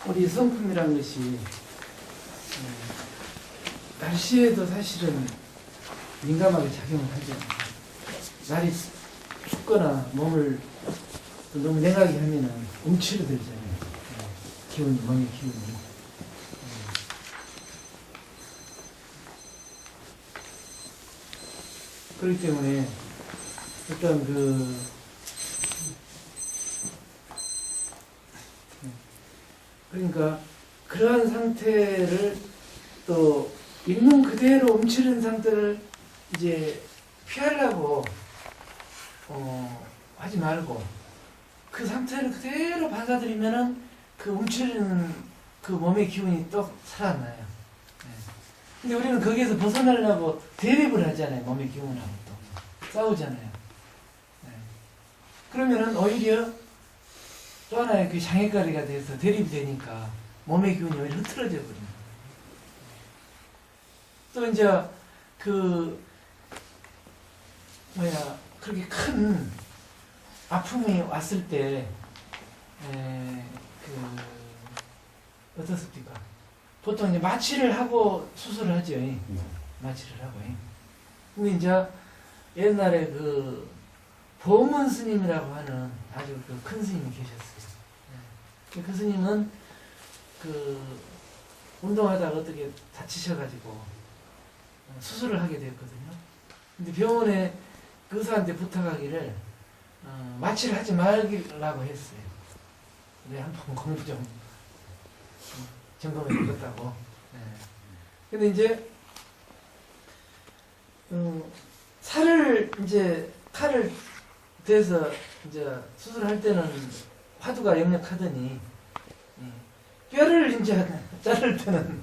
우리 성품이란 것이 날씨에도 사실은 민감하게 작용을 하죠. 날이 춥거나 몸을 너무 냉하게 하면은 움츠러들잖아요. 기운이, 몸의 기운이. 그렇기 때문에 어떤 그러니까 그러한 상태를 또 있는 그대로 움츠린 상태를 이제 피하려고 하지 말고 그 상태를 그대로 받아들이면은 그 움츠리는 그 몸의 기운이 또 살아나요. 근데 우리는 거기에서 벗어나려고 대립을 하잖아요. 몸의 기운하고 또 싸우잖아요. 그러면은 오히려 또 하나의 그 장애거리가 돼서 대립이 되니까 몸의 기운이 오히려 흐트러져 버립니다. 또 이제 그렇게 큰 아픔이 왔을 때 어떻습니까? 보통 이제 마취를 하고 수술을 하죠. 마취를 하고. 근데 이제 옛날에 그 보문 스님이라고 하는 아주 그 큰 스님이 계셨어요. 그 스님은 그 운동하다가 어떻게 다치셔가지고 수술을 하게 됐거든요. 근데 병원에 그 의사한테 부탁하기를 마취를 하지 말라고 했어요. 근데 한번 공부 좀 점검해 보겠다고. 근데 이제 살을 이제 칼을 대서 이제 수술할 때는 화두가 역력하더니 뼈를 이제 자를 때는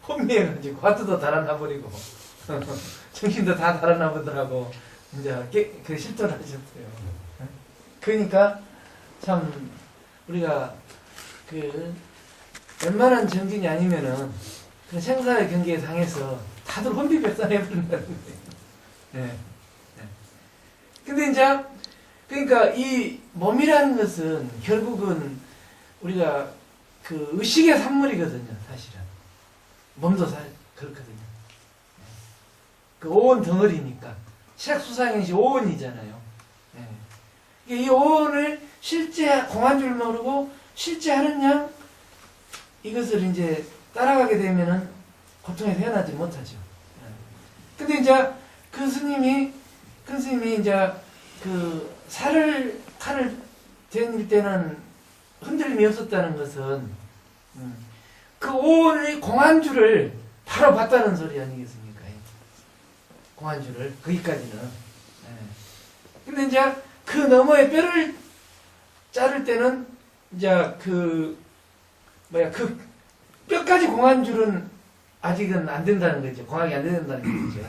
혼미해가지고 화두도 달아나 버리고 정신도 다 달아나 보더라고. 이제 그 실토를 하셨어요. 그러니까 참 우리가 그 웬만한 정진이 아니면은 그 생사의 경계에 상해서 다들 혼비백산해버린다는 거예요. 근데 이제 그러니까 이 몸이라는 것은 결국은 우리가 그 의식의 산물이거든요. 사실은 몸도 그렇거든요. 그 오온 덩어리니까 색수상행시 오온이잖아요. 이 오온을 실제 공한 줄 모르고 실제 하는 양 이것을 이제 따라가게 되면은 고통에 태어나지 못하죠. 근데 이제 그 스님이 이제 그 칼을 댄 때는 흔들림이 없었다는 것은 그 오온의 공안주를 바로 봤다는 소리 아니겠습니까? 공안주를 거기까지는. 근데 이제 그 너머의 뼈를 자를 때는 이제 그 뼈까지 공안줄은 아직은 안 된다는 거죠. 공학이 안 된다는 거죠.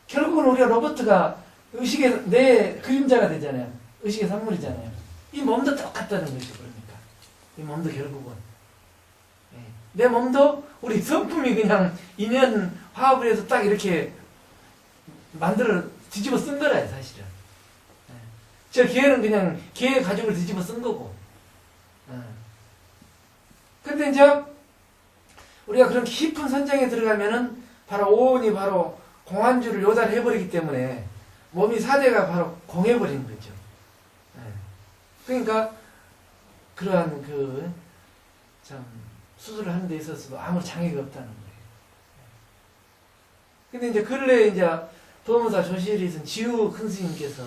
결국은 우리가 로봇가 의식의 내 그림자가 되잖아요. 의식의 산물이잖아요. 이 몸도 똑같다는 거죠. 그러니까 이 몸도 결국은 내 몸도 우리 성품이 그냥 인연 화합을 해서 딱 이렇게 만들어 뒤집어 쓴 거라요. 사실은 저 개는 그냥 개의 가죽을 뒤집어 쓴 거고. 근데 이제 우리가 그런 깊은 선정에 들어가면은 바로 오온이 바로 공안주를 요달해버리기 때문에 몸이 사대가 바로 공해버리는 거죠. 그러니까 그러한 참 수술을 하는 데 있어서도 아무 장애가 없다는 거예요. 근데 이제 근래에 이제 도무사 조실이 있은 지우 큰 스님께서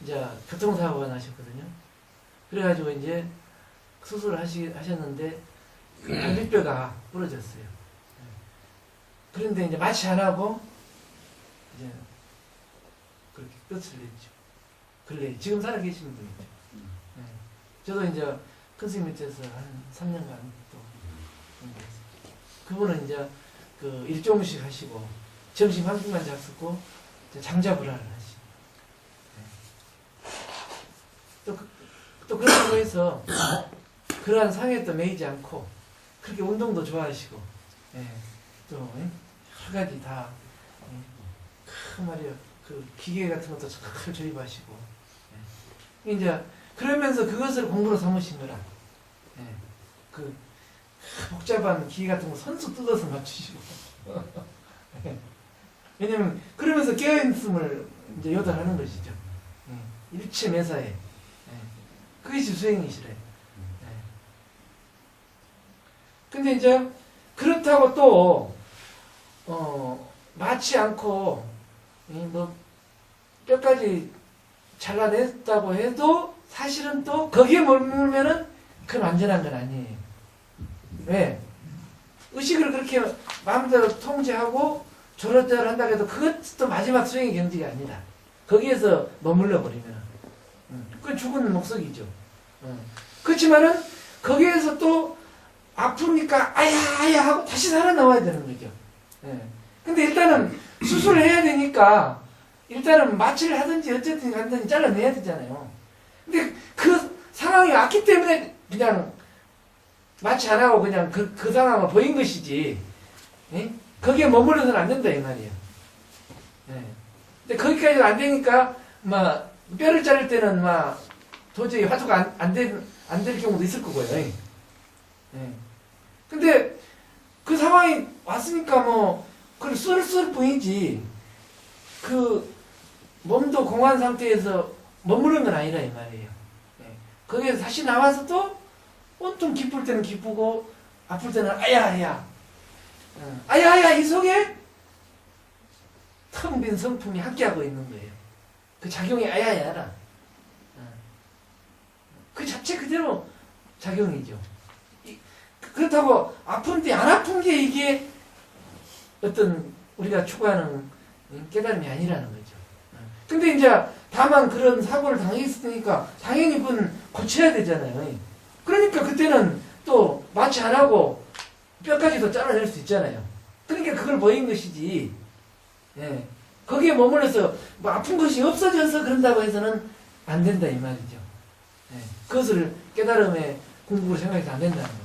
이제 교통사고가 나셨거든요. 그래가지고 이제 수술을 하셨는데 갈비뼈가 부러졌어요. 그런데 이제 마취 안 하고 이제 그렇게 끝을 냈죠. 근래 지금 살아 계시는 분이죠. 저도 이제 큰 스님 밑에서 한 3년간 또 그분은 이제 그 일종식 하시고 점심 한 끼만 잡수고 장자불안을 하시고 또 그렇다고 해서 그러한 상에 또 매이지 않고 그렇게 운동도 좋아하시고 또 여러 가지 다 말이야 그 기계 같은 것도 잘 조립하시고 이제 그러면서 그것을 공부로 삼으신 거라. 예. 그 복잡한 기 같은 거 선수 뜯어서 맞추시고. 예. 왜냐면 그러면서 깨어있음을 이제 요달하는 것이죠. 예. 일체매사에. 예. 그것이 수행이시래. 예. 근데 이제 그렇다고 또 맞지 않고 뭐 뼈까지 잘라냈다고 해도 사실은 또 거기에 머물면은 그건 완전한 건 아니에요. 왜? 의식을 그렇게 마음대로 통제하고 조절대로 한다고 해도 그것도 마지막 수행의 경지가 아니다. 거기에서 머물러 버리면 그건 죽은 목석이죠. 그렇지만은 거기에서 또 아프니까 아야 하고 다시 살아나와야 되는 거죠. 근데 일단은 수술을 해야 되니까 일단은 마취를 하든지 어쨌든 간든지 잘라내야 되잖아요. 근데 그 상황이 왔기 때문에 그냥 마취 안 하고 그냥 그 상황을 보인 것이지. 예? 거기에 머물러서는 안 된다 이 말이에요. 예. 근데 거기까지도 안 되니까 막 뼈를 자를 때는 막 도저히 화두가 안 될 경우도 있을 거고요. 예. 근데 그 상황이 왔으니까 뭐 그걸 쓸 뿐이지 그 몸도 공한 상태에서 머무는 건 아니라 이 말이에요. 예. 거기에서 다시 나와서 또 온통 기쁠 때는 기쁘고 아플 때는 아야아야 아야아야 이 속에 텅 빈 성품이 함께하고 있는 거예요. 그 작용이 아야아야라. 그 자체 그대로 작용이죠. 그렇다고 아픈데 안 아픈 게 이게 어떤 우리가 추구하는 깨달음이 아니라는 거죠. 근데 이제 다만 그런 사고를 당했으니까 당연히 그건 고쳐야 되잖아요. 그러니까 그때는 또 마취 안 하고 뼈까지도 잘라낼 수 있잖아요. 그러니까 그걸 보인 것이지. 예. 거기에 머물러서 뭐 아픈 것이 없어져서 그런다고 해서는 안 된다 이 말이죠. 예. 그것을 깨달음의 공부로 생각해서 안 된다는 거죠.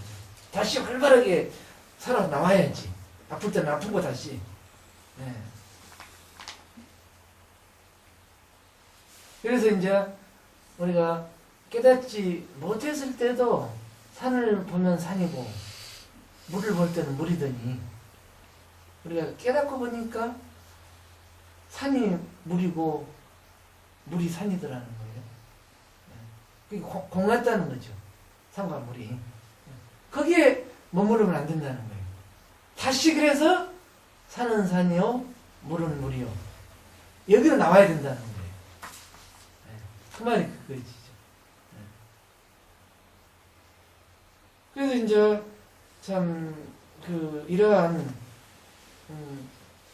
다시 활발하게 살아 나와야지. 아플 때는 아픈 거 다시. 예. 그래서 이제 우리가 깨닫지 못했을 때도 산을 보면 산이고 물을 볼 때는 물이더니 우리가 깨닫고 보니까 산이 물이고 물이 산이더라는 거예요. 그게 공같다는 거죠. 산과 물이. 거기에 머무르면 안 된다는 거예요. 다시 그래서 산은 산이요 물은 물이요. 여기로 나와야 된다는 거예요. 그 말이 그거지죠. 그래서 이제 참 그 이러한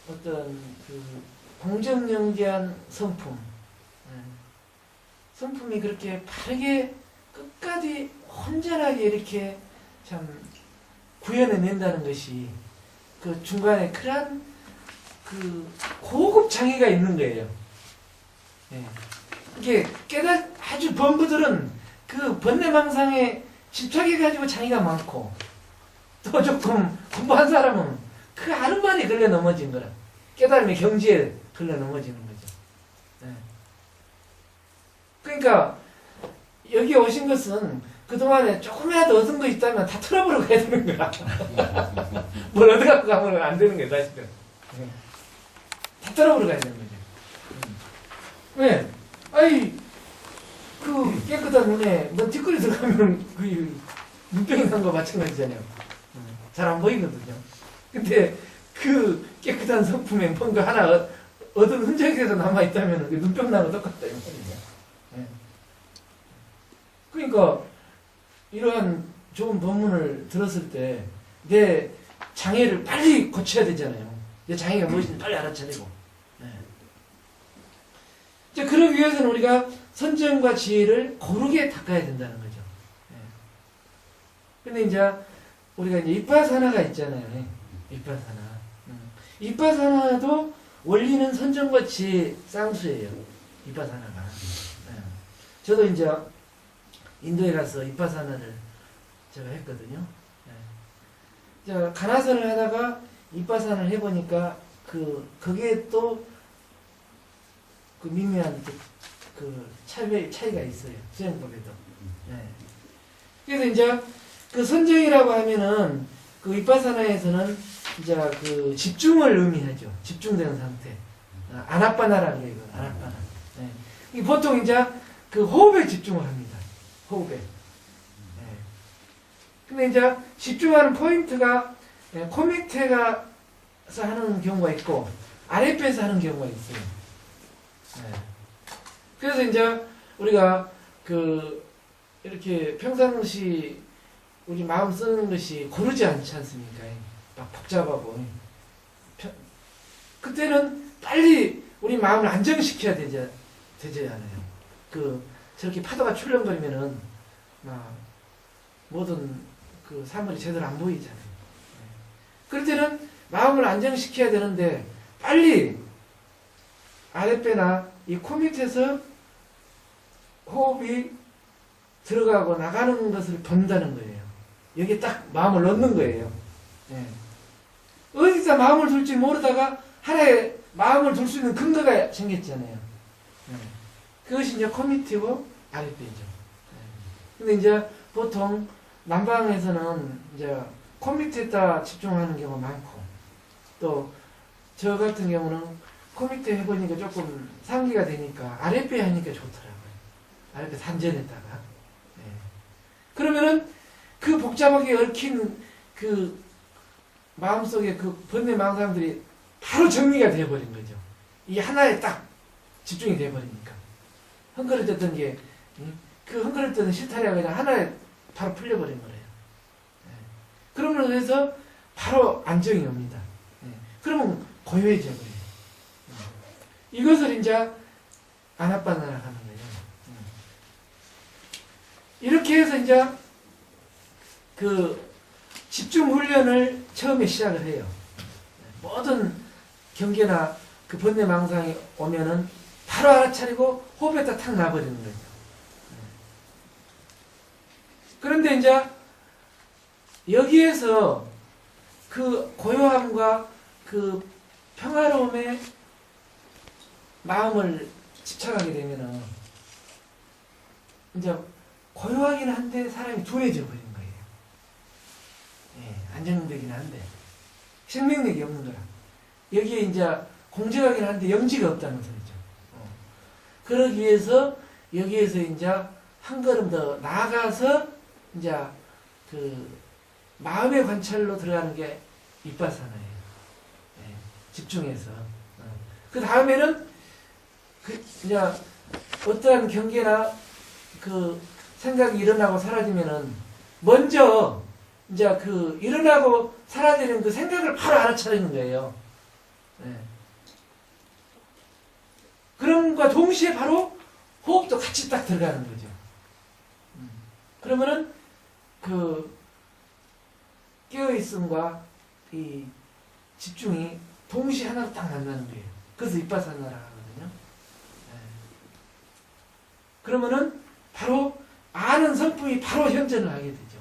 어떤 그 공정영재한 성품, 성품이 그렇게 바르게 끝까지 혼전하게 이렇게 참 구현해낸다는 것이 그 중간에 그런 그 고급 장애가 있는 거예요. 예. 이게 아주 범부들은 그 번뇌망상에 집착해가지고 장애가 많고 또 조금 공부한 사람은 그 아름만에 걸려 넘어진 거라. 깨달음의 경지에 걸려 넘어지는 거죠. 예. 그러니까 여기 오신 것은 그동안에 조금이라도 얻은 거 있다면 다 털어버리고 가야 되는 거야. 뭘 얻어갖고 가면 안 되는 거야 사실은. 예. 다 털어버리고 가야 되는 거죠. 왜? 아이 그 깨끗한 눈에 너 뒷거리 들어가면 그 눈병이 난 거 마찬가지잖아요. 잘 안 보이거든요. 근데 그 깨끗한 성품에 뭔가 하나 얻은 흔적이라도 남아있다면 그 눈병 나고 똑같다 이 말이죠. 네. 그러니까 이러한 좋은 법문을 들었을 때 내 장애를 빨리 고쳐야 되잖아요. 내 장애가 무엇인지 빨리 알아차리고. 네. 이제 그러기 위해서는 우리가 선정과 지혜를 고르게 닦아야 된다는 거죠. 네. 근데 이제 우리가 이제 이빠사나가 있잖아요. 이빠사나. 이빠사나도 원리는 선정과 지혜 쌍수예요. 이빠사나가. 네. 저도 이제 인도에 가서 이빠사나를 제가 했거든요. 네. 제가 가나선을 하다가 이빠사나를 해보니까 거기에 또 그 미묘한 그 차이가 있어요. 수행법에도. 네. 그래서 이제 그 선정이라고 하면은 그 윗바사나에서는 이제 그 집중을 의미하죠. 집중되는 상태. 아나빠나라 그래요. 아나빠나. 네. 이 보통 이제 그 호흡에 집중을 합니다. 호흡에. 네. 근데 이제 집중하는 포인트가 코 밑에가서 하는 경우가 있고 아랫배에서 하는 경우가 있어요. 네. 그래서 이제 우리가 그 이렇게 평상시 우리 마음 쓰는 것이 고르지 않지 않습니까? 막 복잡하고. 그때는 빨리 우리 마음을 안정시켜야 되잖아요. 저렇게 파도가 출렁거리면은, 막, 모든 그 사물이 제대로 안 보이잖아요. 그럴 때는 마음을 안정시켜야 되는데, 빨리 아랫배나 이 코 밑에서 호흡이 들어가고 나가는 것을 본다는 거예요. 여기에 딱 마음을 넣는 거예요. 예. 어디서 마음을 둘지 모르다가 하나의 마음을 둘 수 있는 근거가 생겼잖아요. 예. 그것이 이제 코 밑이고 아랫배죠. 예. 근데 이제 보통 남방에서는 이제 코 밑에다 집중하는 경우가 많고, 또 저 같은 경우는 코 밑에 해보니까 조금 상기가 되니까 아랫배 하니까 좋더라고요. 아랫배 산전에다가. 예. 그러면은 그 복잡하게 얽힌 그 마음속에 그 번뇌망상들이 바로 정리가 되어버린 거죠. 이 하나에 딱 집중이 되어버리니까. 헝클어졌던 게, 그 헝클어졌던 실타래가 그냥 하나에 바로 풀려버린 거예요. 예. 그러면서 해서 바로 안정이 옵니다. 예. 그러면 고요해져 버려요. 예. 이것을 이제 아나빠나라 하는 거예요. 예. 이렇게 해서 이제 그 집중 훈련을 처음에 시작을 해요. 모든 경계나 그 번뇌망상이 오면은 바로 알아차리고 호흡에다 탁 놔버리는 거죠. 그런데 이제 여기에서 그 고요함과 그 평화로움에 마음을 집착하게 되면은 이제 고요하긴 한데 사람이 둔해져 버린 거예요. 예, 안정되긴 한데 생명력이 없는 거라. 여기에 이제 공정하긴 한데 영지가 없다는 소리죠. 그러기 위해서 여기에서 이제 한 걸음 더 나아가서 이제 그 마음의 관찰로 들어가는 게 윗바사나예요. 예, 집중해서. 그 다음에는 그 이제 어떠한 경계나 그 생각이 일어나고 사라지면은 먼저 이제 그 일어나고 사라지는 그 생각을 바로 알아차리는 거예요. 예. 그럼과 동시에 바로 호흡도 같이 딱 들어가는 거죠. 그러면은 그 깨어있음과 이 집중이 동시에 하나로 딱 만나는 거예요. 그래서 윗바사나라 하거든요. 예. 그러면은 바로 아는 성품이 바로 현전을 하게 되죠.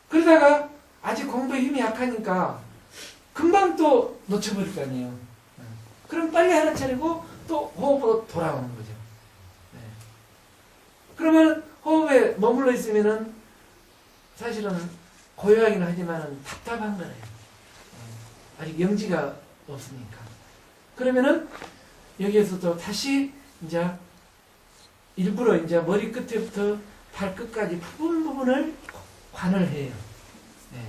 그러다가 아직 공부에 힘이 약하니까 금방 또 놓쳐버릴 거 아니에요. 그럼 빨리 하나 차리고 또 호흡으로 돌아오는 거죠. 네. 그러면 호흡에 머물러 있으면은 사실은 고요하긴 하지만은 답답한 거예요. 아직 영지가 없으니까. 그러면은 여기에서 또 다시 이제 일부러 이제 머리 끝에부터 발끝까지 부분을 관을 해요. 네.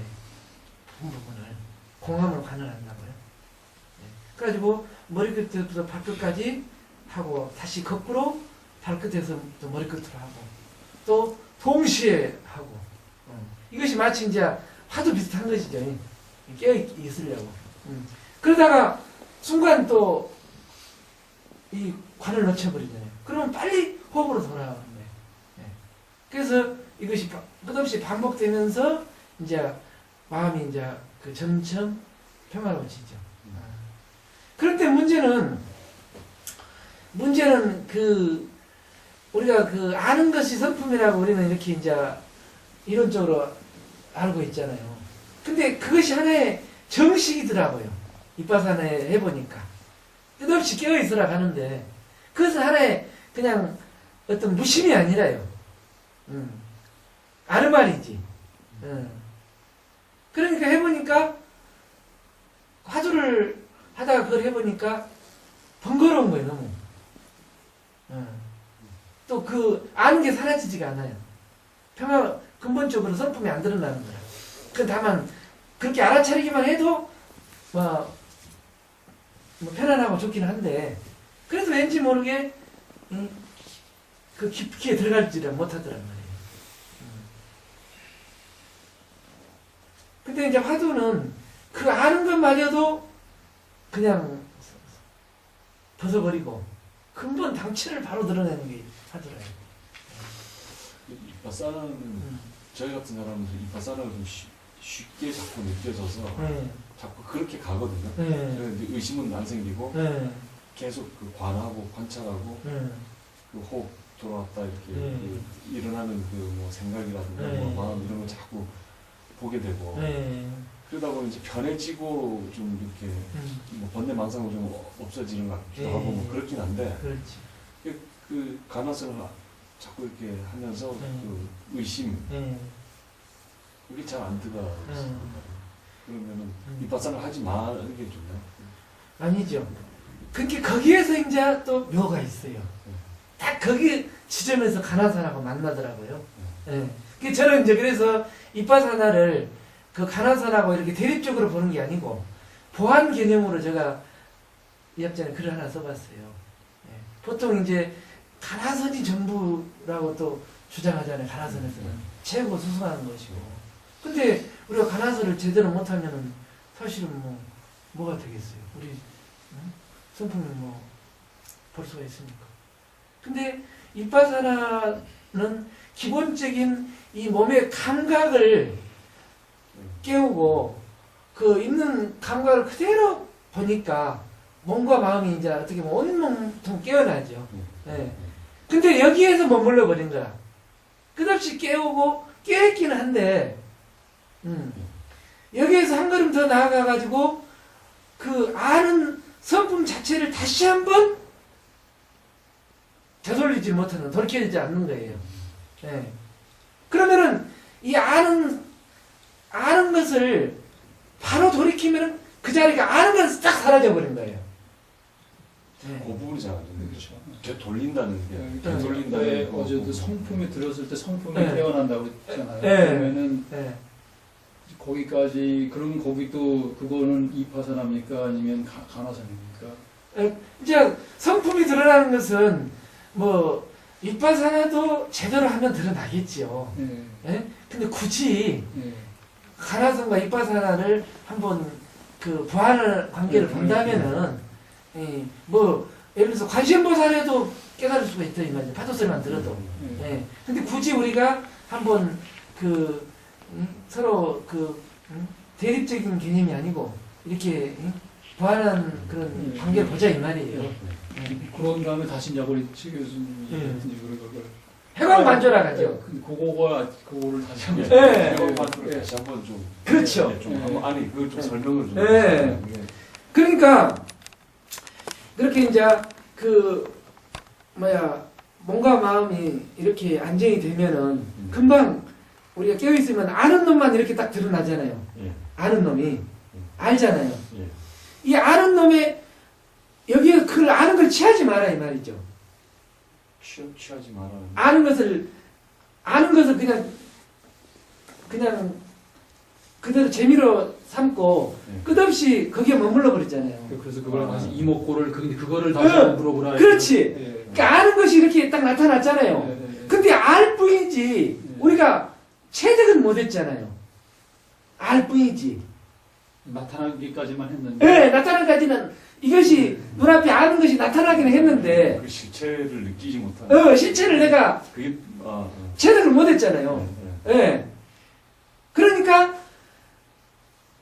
부분을 공함으로 관을 한다고요. 네. 그래가지고 머리끝부터 발끝까지 하고 다시 거꾸로 발끝에서 또 머리끝으로 하고 또 동시에 하고 이것이 마치 이제 화두 비슷한 것이죠. 깨어 있으려고. 그러다가 순간 또 이 관을 놓쳐버리잖아요. 그러면 빨리 호흡으로 돌아가는 거예요. 네. 그래서 이것이 끝없이 반복되면서 이제 마음이 이제 그 점점 평화로워지죠. 그런데 문제는 그 우리가 그 아는 것이 성품이라고 우리는 이렇게 이제 이론적으로 알고 있잖아요. 근데 그것이 하나의 정식이더라고요. 윗바사나에 해보니까 끝없이 깨어 있으라 하는데 그것은 하나의 그냥 어떤 무심이 아니라요. 아는 말이지. 그러니까 해보니까 화두를 하다가 그걸 해보니까 번거로운 거예요, 너무. 또 그 아는 게 사라지지가 않아요. 평화 근본적으로 성품이 안 드러나는 거야. 그 다만 그렇게 알아차리기만 해도 뭐 편안하고 좋긴 한데 그래도 왠지 모르게 그 깊게 들어갈지를 못하더란 말이에요. 근데 이제 화두는 그 아는 것마저도 그냥 벗어버리고 근본 당체를 바로 드러내는 게 하더라고요. 이빠싸는 저희 같은 사람은 이빠싸는 좀 쉽게 자꾸 느껴져서 자꾸 그렇게 가거든요. 그래서 이제 의심은 안 생기고 계속 그 관하고 관찰하고 그 호흡 돌아왔다 이렇게 그 일어나는 그 뭐 생각이라든가 뭐 마음 이런 거 자꾸 보게 되고 그러다 보면 이제 편해지고 좀 이렇게 뭐 번뇌망상도 좀 없어지는 것 같기도 하고 뭐 그렇긴 한데 그렇지. 그 가나서는 자꾸 이렇게 하면서 그 의심 그게 잘 안 들어가요. 그러면은 이빠싸를 하지 말는 게 좋나요? 아니죠. 그러니까 거기에서 이제 또 묘가 있어요. 딱 거기 지점에서 가나산하고 만나더라고요. 그 저는 이제 그래서 이빠사나를 그 가나산하고 이렇게 대립적으로 보는 게 아니고 보완 개념으로 제가 이합전에 글을 하나 써봤어요. 보통 이제 가나선이 전부라고 또 주장하잖아요. 가나선에서는 최고 수승하는 것이고. 근데 우리가 가나선을 제대로 못하면은 사실은 뭐가 되겠어요. 우리 성품이 볼 수가 있습니까? 근데 이빠사나는 기본적인 이 몸의 감각을 깨우고 그 있는 감각을 그대로 보니까 몸과 마음이 이제 어떻게 보면 온몸통 깨어나죠. 근데 여기에서 머물러 버린 거야. 끝없이 깨우고 깨있기는 한데 여기에서 한 걸음 더 나아가가지고 그 아는 성품 자체를 다시 한번 되돌리지 못하는, 돌이켜지지 않는 거예요. 그러면은 이 아는 것을 바로 돌이키면은 그 자리가 아는 것은 딱 사라져 버린 거예요. 그 부분이 잘 안 되는데 그렇죠. 되돌린다는 게 되돌린다는 게 거. 어제도 성품이 들었을 때 성품이 깨어난다고 했잖아요. 네. 그러면은 거기까지 그럼 거기 또 그거는 이파선합니까 아니면 가나선입니까? 이제 성품이 드러나는 것은 이빠사나도 제대로 하면 드러나겠지요. 근데 굳이 가나선과 이빠사나를 한번 그 부활 관계를 본다면은 예를 들어서 관세음보살에도 깨달을 수가 있다 이 말이죠. 파도설만 들어도. 근데 굳이 우리가 한번 서로 대립적인 개념이 아니고 이렇게 부활한 그런 관계를 보자 이 말이에요. 그런 다음에 다시 이제 우리 최 교수님이 그걸 해광반조라 하죠. 근데 그거를 다시 한번 해광반조를 다시 한번 좀 그렇죠. 좀 한번 아니 그걸 좀 설명을 좀 그러니까 그렇게 이제 몸과 마음이 이렇게 안정이 되면은 금방 우리가 깨어있으면 아는 놈만 이렇게 딱 드러나잖아요. 아는 놈이 알잖아요. 이 아는 놈의 여기에 그 아는 걸 취하지 마라 이 말이죠. 취하지 마라. 아는 것을 그냥 그대로 재미로 삼고 끝없이 거기에 머물러 버렸잖아요. 그래서 그걸 다시 이목고를 그거를 다시 한번 물어보라. 그렇지. 그러니까 아는 것이 이렇게 딱 나타났잖아요. 근데 알 뿐이지 우리가 체득은 못했잖아요. 알 뿐이지. 나타나기까지만 했는데. 나타나기까지는 이것이 눈앞에 아는 것이 나타나기는 했는데 그 실체를 느끼지 못하는. 실체를 내가 그게 체득을 못했잖아요. 그러니까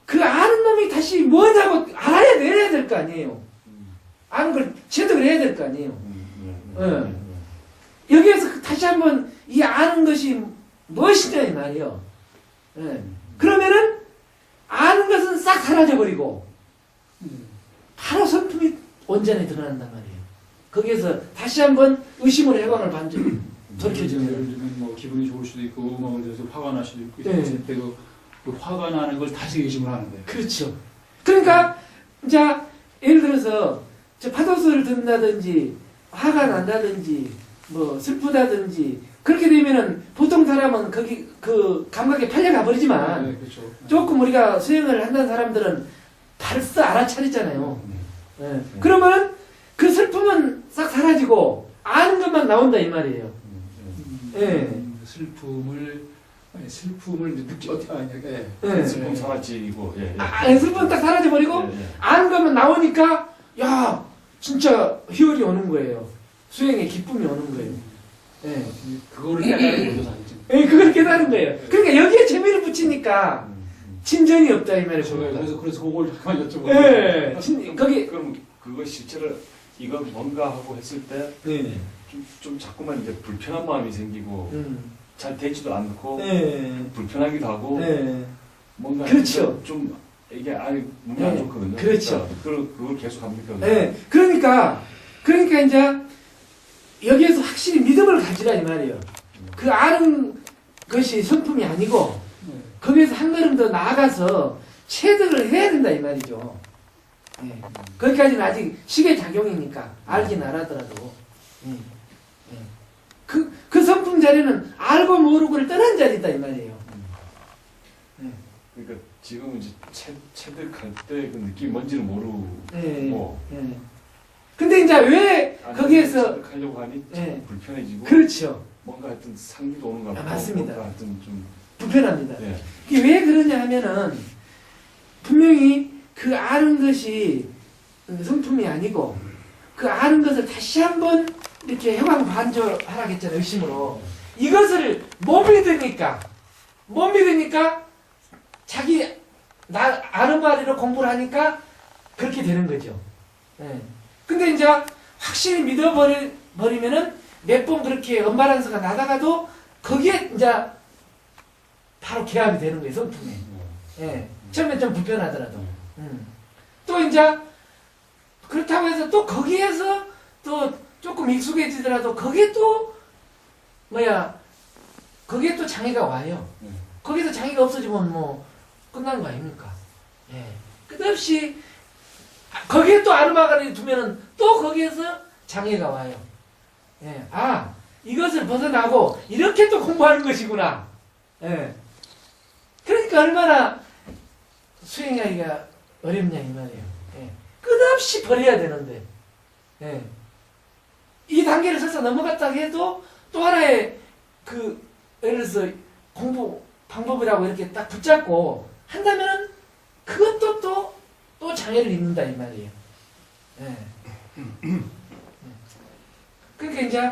그 아는 놈이 다시 뭐냐고 알아야 내야 될 거 아니에요. 아는 걸 체득을 해야 될 거 아니에요. 여기에서 다시 한번 이 아는 것이 무엇이냐 이 말이에요. 그러면은 아는 것은 싹 사라져버리고 바로 성품이 온전히 드러난단 말이에요. 거기에서 다시 한번 의심으로 해광을 돌이켜주면. 예를 들면 뭐 기분이 좋을 수도 있고 음악을 들어서 화가 날 수도 있고 네. 있을 때도 그 화가 나는 걸 다시 의심을 하는데. 그렇죠. 그러니까 이제 예를 들어서 저 파도소리를 듣는다든지 화가 난다든지 뭐 슬프다든지 그렇게 되면은 보통 사람은 거기 그 감각에 팔려가 버리지만 네, 그렇죠. 조금 우리가 수행을 한다는 사람들은 벌써 알아차리잖아요. 네. 예. 그러면 그 슬픔은 싹 사라지고 아는 것만 나온다 이 말이에요. 예. 슬픔을 느끼 예. 예. 슬픔 사라지고 예. 슬픔은 딱 사라져버리고 아는 것만 나오니까 야 진짜 희열이 오는 거예요. 수행의 기쁨이 오는 거예요. 예. 그거를 깨달은 거죠, 사실. 예, 그걸 깨달은 거예요. 그러니까 여기에 재미를 붙이니까 진전이 없다 이 말이에요. 그래서 그걸 잠깐 여쭤보고. 예. 거기 그럼 그거 실제로 이거 뭔가 하고 했을 때 네. 좀 자꾸만 이제 불편한 마음이 생기고 잘 되지도 않고 네. 불편하기도 하고 네. 뭔가 그렇죠. 좀 이게 아예 몸이 안 좋거든요. 그렇죠. 그걸 계속 합니까? 네. 그러니까 이제 여기에서 확실히 믿음을 가지라 이 말이에요. 그 아는 것이 성품이 아니고 거기에서 한 걸음 더 나아가서 체득을 해야 된다 이 말이죠. 네. 거기까지는 아직 시계 작용이니까 알긴 알아더라도 그 성품 자리는 알고 모르고를 떠난 자리다 이 말이에요. 그러니까 지금 이제 체득할 때 그 느낌이 뭔지를 모르고 네. 근데 이제 왜 거기에서 체득하려고 하니 참 불편해지고 그렇죠. 뭔가 하여튼 상기도 오는 것 같고 맞습니다. 뭔가 하여튼 좀 불편합니다. 예. 이게 왜 그러냐 하면은 분명히 그 아는 것이 성품이 아니고 그 아는 것을 다시 한번 이렇게 해광반조하라고 했잖아요. 의심으로. 이것을 못 믿으니까 자기 아르마리로 공부를 하니까 그렇게 되는 거죠. 예. 근데 이제 확실히 믿어버리면은 몇 번 그렇게 엄마란서가 나다가도 거기에 이제 바로 개합이 되는 거예요. 성품에. 예. 처음엔 좀 불편하더라도. 또 이제 그렇다고 해서 또 거기에서 또 조금 익숙해지더라도 거기에 또 거기에 또 장애가 와요. 거기서 장애가 없어지면 뭐 끝난 거 아닙니까? 예. 끝없이 거기에 또 아르마가를 두면은 또 거기에서 장애가 와요. 예. 아, 이것을 벗어나고 이렇게 또 공부하는 것이구나. 예. 그러니까 얼마나 수행하기가 어렵냐 이 말이에요. 예. 끝없이 버려야 되는데 예. 이 단계를 설사 넘어갔다 해도 또 하나의 그 예를 들어서 공부 방법이라고 이렇게 딱 붙잡고 한다면은 그것도 또 장애를 입는다 이 말이에요. 예. 그러니까 이제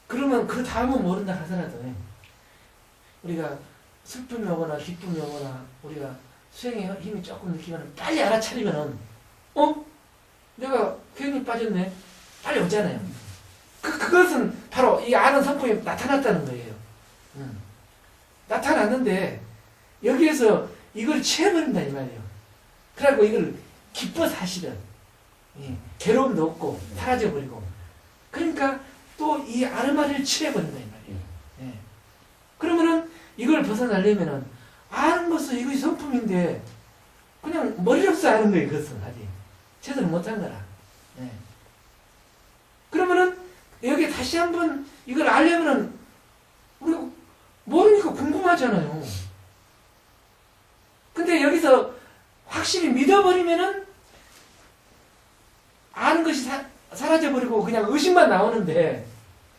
그러면 그 다음은 모른다 하더라도 우리가 슬픔이 오거나 기쁨이 오거나 우리가 수행의 힘이 조금 느끼면 빨리 알아차리면은 내가 괜히 빠졌네 빨리 오잖아요. 그것은 바로 이 아는 성품이 나타났다는 거예요. 나타났는데 여기에서 이걸 취해버린다 이 말이에요. 그래갖고 이걸 기뻐 사실은 괴로움도 없고 사라져버리고 그러니까 또 이 아르마를 취해버린다 이 말이에요. 예. 그러면은 이걸 벗어나려면은 아는 것은 이것이 성품인데 그냥 머리 없어 아는 거예요. 그것은 아직 제대로 못한 거라. 예. 그러면은 여기 다시 한번 이걸 알려면은 우리가 모르니까 궁금하잖아요. 근데 여기서 확실히 믿어버리면은 아는 것이 사라져버리고 그냥 의심만 나오는데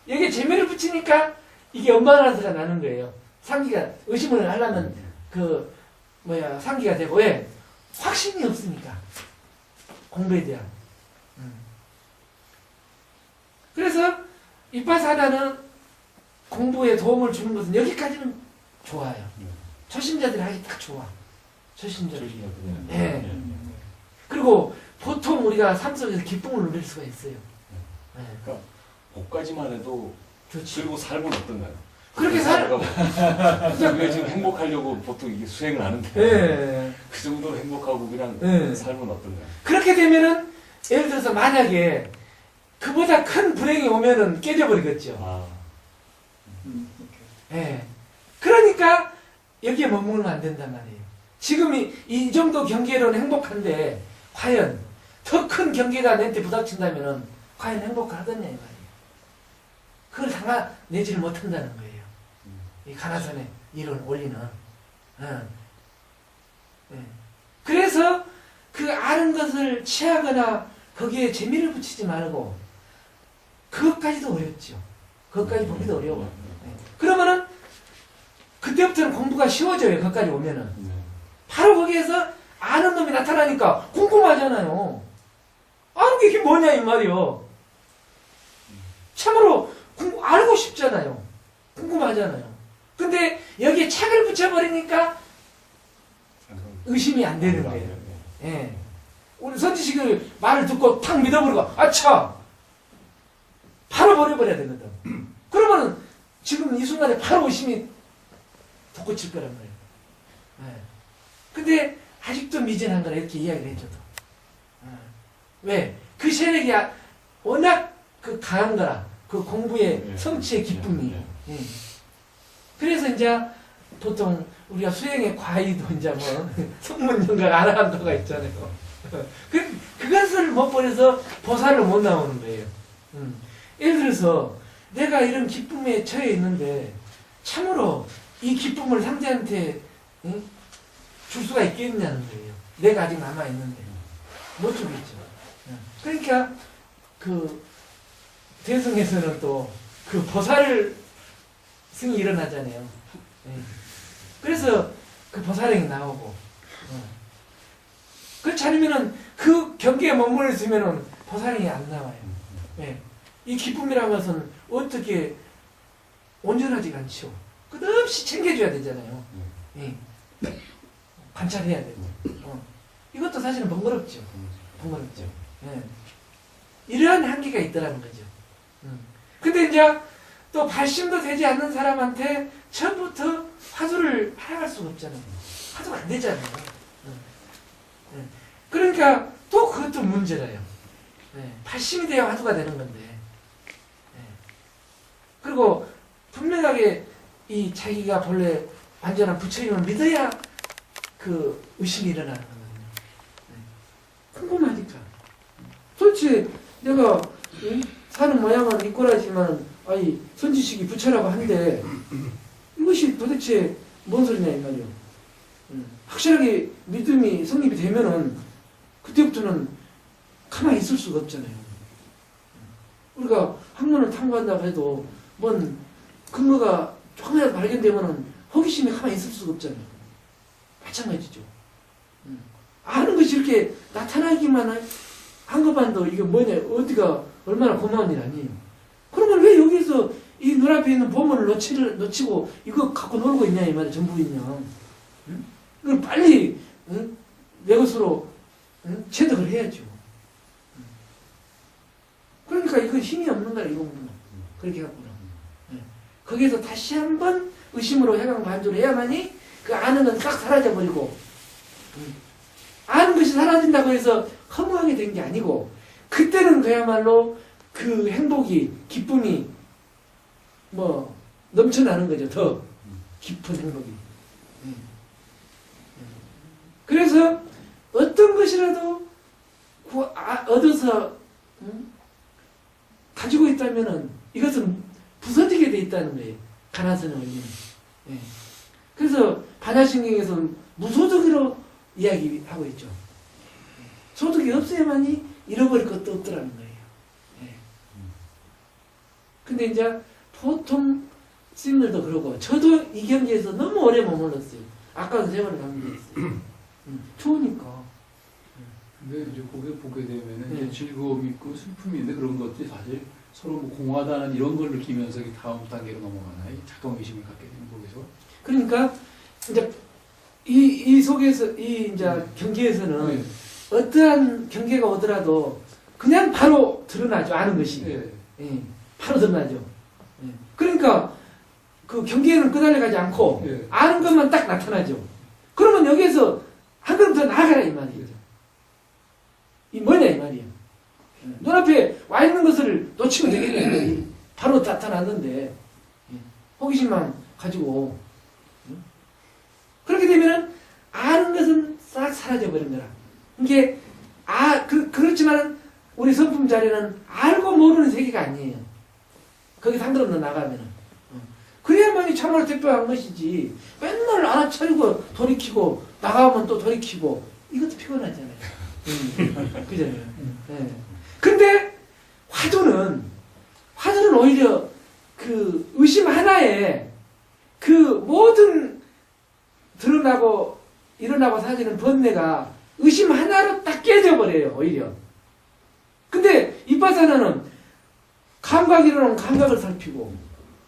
여기에 재미를 붙이니까 이게 엄마라서가 나는 거예요. 상기가 의심을 하려면 상기가 되고 왜? 확신이 없으니까 공부에 대한. 그래서 이파사나는 공부에 도움을 주는 것은 여기까지는 좋아요. 초심자들이 하기 딱 좋아. 초심자들이. 네. 그리고 보통 우리가 삶 속에서 기쁨을 누릴 수가 있어요. 네. 그러니까 복까지만 해도 좋지. 그리고 삶은 어떤가요? 그렇게 우리가 지금 행복하려고 보통 이게 수행을 하는데 네. 그 정도로 행복하고 그냥 네. 삶은 어떤가요? 그렇게 되면은 예를 들어서 만약에 그보다 큰 불행이 오면은 깨져버리겠죠. 오케이. 예. 그러니까 여기에 머무르면 안 된단 말이에요. 지금 이 정도 경계로는 행복한데 과연 더 큰 경계가 내한테 부닥친다면은 과연 행복하겠냐 이 말이에요. 그걸 당해내지를 못한다는 거예요. 이 가나선의 이론 원리는. 그래서 그 아는 것을 취하거나 거기에 재미를 붙이지 말고 그것까지도 어렵죠. 그것까지 보기도 어려워. 그러면은 그때부터는 공부가 쉬워져요. 거기까지 오면은. 바로 거기에서 아는 놈이 나타나니까 궁금하잖아요. 아는 게 이게 뭐냐 이 말이요. 참으로 알고 싶잖아요. 궁금하잖아요. 근데 여기에 책을 붙여버리니까 의심이 안 되는 거예요. 예. 우리 선지식의 말을 듣고 탁 믿어버리고 아차! 바로 버려버려야 되거든. 그러면은 지금 이 순간에 바로 의심이 돋구칠 거란 말이에요. 예. 근데 아직도 미진한 거라 이렇게 이야기를 해줘도. 왜? 그 세력이 워낙 그 강한 거라. 그 공부의 성취의 기쁨이. 예. 그래서 이제 보통 우리가 수행의 과의도 이제 뭐 성문연가 아라한도가 있잖아요. 그것을 못 버려서 보살을 못 나오는 거예요. 예를 들어서 내가 이런 기쁨에 처해 있는데 참으로 이 기쁨을 상대한테 줄 수가 있겠냐는 거예요. 내가 아직 남아 있는데 못 주겠죠. 그러니까 그 대승에서는 또 그 보살 승이 일어나잖아요. 그래서 그 보살행이 나오고 그렇지 않으면은 그 경계에 머물러 있으면은 보살행이 안 나와요. 이 기쁨이라는 것은 어떻게 온전하지가 않죠. 끝없이 챙겨줘야 되잖아요. 관찰해야 되고. 이것도 사실은 번거롭죠. 번거롭죠. 이러한 한계가 있더라는 거죠. 근데 이제 또 발심도 되지 않는 사람한테 처음부터 화두를 할아갈 수가 없잖아요. 화두가 안 되잖아요. 그러니까 또 그것도 문제라요. 발심이 돼야 화두가 되는 건데. 그리고 분명하게 이 자기가 본래 완전한 부처님을 믿어야 그 의심이 일어나는 거거든요. 궁금하니까. 도대체 내가 사는 모양은 이꼬라지만 아니 선지식이 부처라고 하는데 이것이 도대체 뭔 소리냐 이 말이요. 확실하게 믿음이 성립이 되면은 그때부터는 가만히 있을 수가 없잖아요. 우리가 학문을 탐구한다고 해도 뭔 근거가 조금이라도 발견되면은 호기심이 가만히 있을 수가 없잖아요. 마찬가지죠. 아는 것이 이렇게 나타나기만 한 것만도 이게 뭐냐 어디가 얼마나 고마운 일 아니에요. 그러면 왜 여기서 이 눈앞에 있는 보물을 놓치고 이거 갖고 놀고 있냐 이 말이야. 전부인냐. 이걸 빨리 내 것으로 체득을 해야죠. 그러니까 이건 힘이 없는 거라 이거구나. 그렇게 갖고는. 거기에서 다시 한번 의심으로 해강 반조를 해야만이 그 아는 건 싹 사라져버리고 아는 것이 사라진다고 해서 허무하게 된 게 아니고 그때는 그야말로 그 행복이 기쁨이 뭐 넘쳐나는 거죠. 더 깊은 행복이. 그래서 어떤 것이라도 얻어서 가지고 있다면은 이것은 부서지게 돼 있다는 거예요. 가나선의 원리는. 그래서 반야신경에서는 무소득으로 이야기하고 있죠. 소득이 없어야만이 잃어버릴 것도 없더라는 거예요. 근데 이제 보통 스님들도 그러고 저도 이 경지에서 너무 오래 머물렀어요. 아까도 세 번을 강조했어요. 좋으니까. 근데 이제 거기에 보게 되면은 이제 즐거움이 있고 슬픔이 있는데 그런 것들이 사실 서로 뭐 공허하다는 이런 걸 느끼면서 다음 단계로 넘어가나요? 작동 의심을 갖게 되는 거기서. 그러니까 이제 이 속에서 이 이제 경계에서는 어떠한 경계가 오더라도 그냥 바로 드러나죠. 아는 것이. 바로 드러나죠. 그러니까 그 경계는 끄달려가지 않고 아는 것만 딱 나타나죠. 그러면 여기에서 한 걸음 더 나아가라 이 말이에요. 이 뭐냐 이 말이에요. 눈앞에 와 있는 것을 놓치면 되겠네. 바로 나타났는데 호기심만 가지고. 그렇게 되면은 아는 것은 싹 사라져 버린 거라. 이게 그렇지만 우리 성품 자리는 알고 모르는 세계가 아니에요. 거기 상관없는 나가면은. 그래야만이 참으로 대표한 것이지. 맨날 알아차리고 돌이키고 나가면 또 돌이키고 이것도 피곤하잖아요. 그잖아요. 네. 근데 화두는 오히려 그 의심 하나에 그 모든 드러나고 일어나고 사지는 번뇌가 의심 하나로 딱 깨져버려요. 오히려. 근데 이빠사나는 감각이 일어나면 감각을 살피고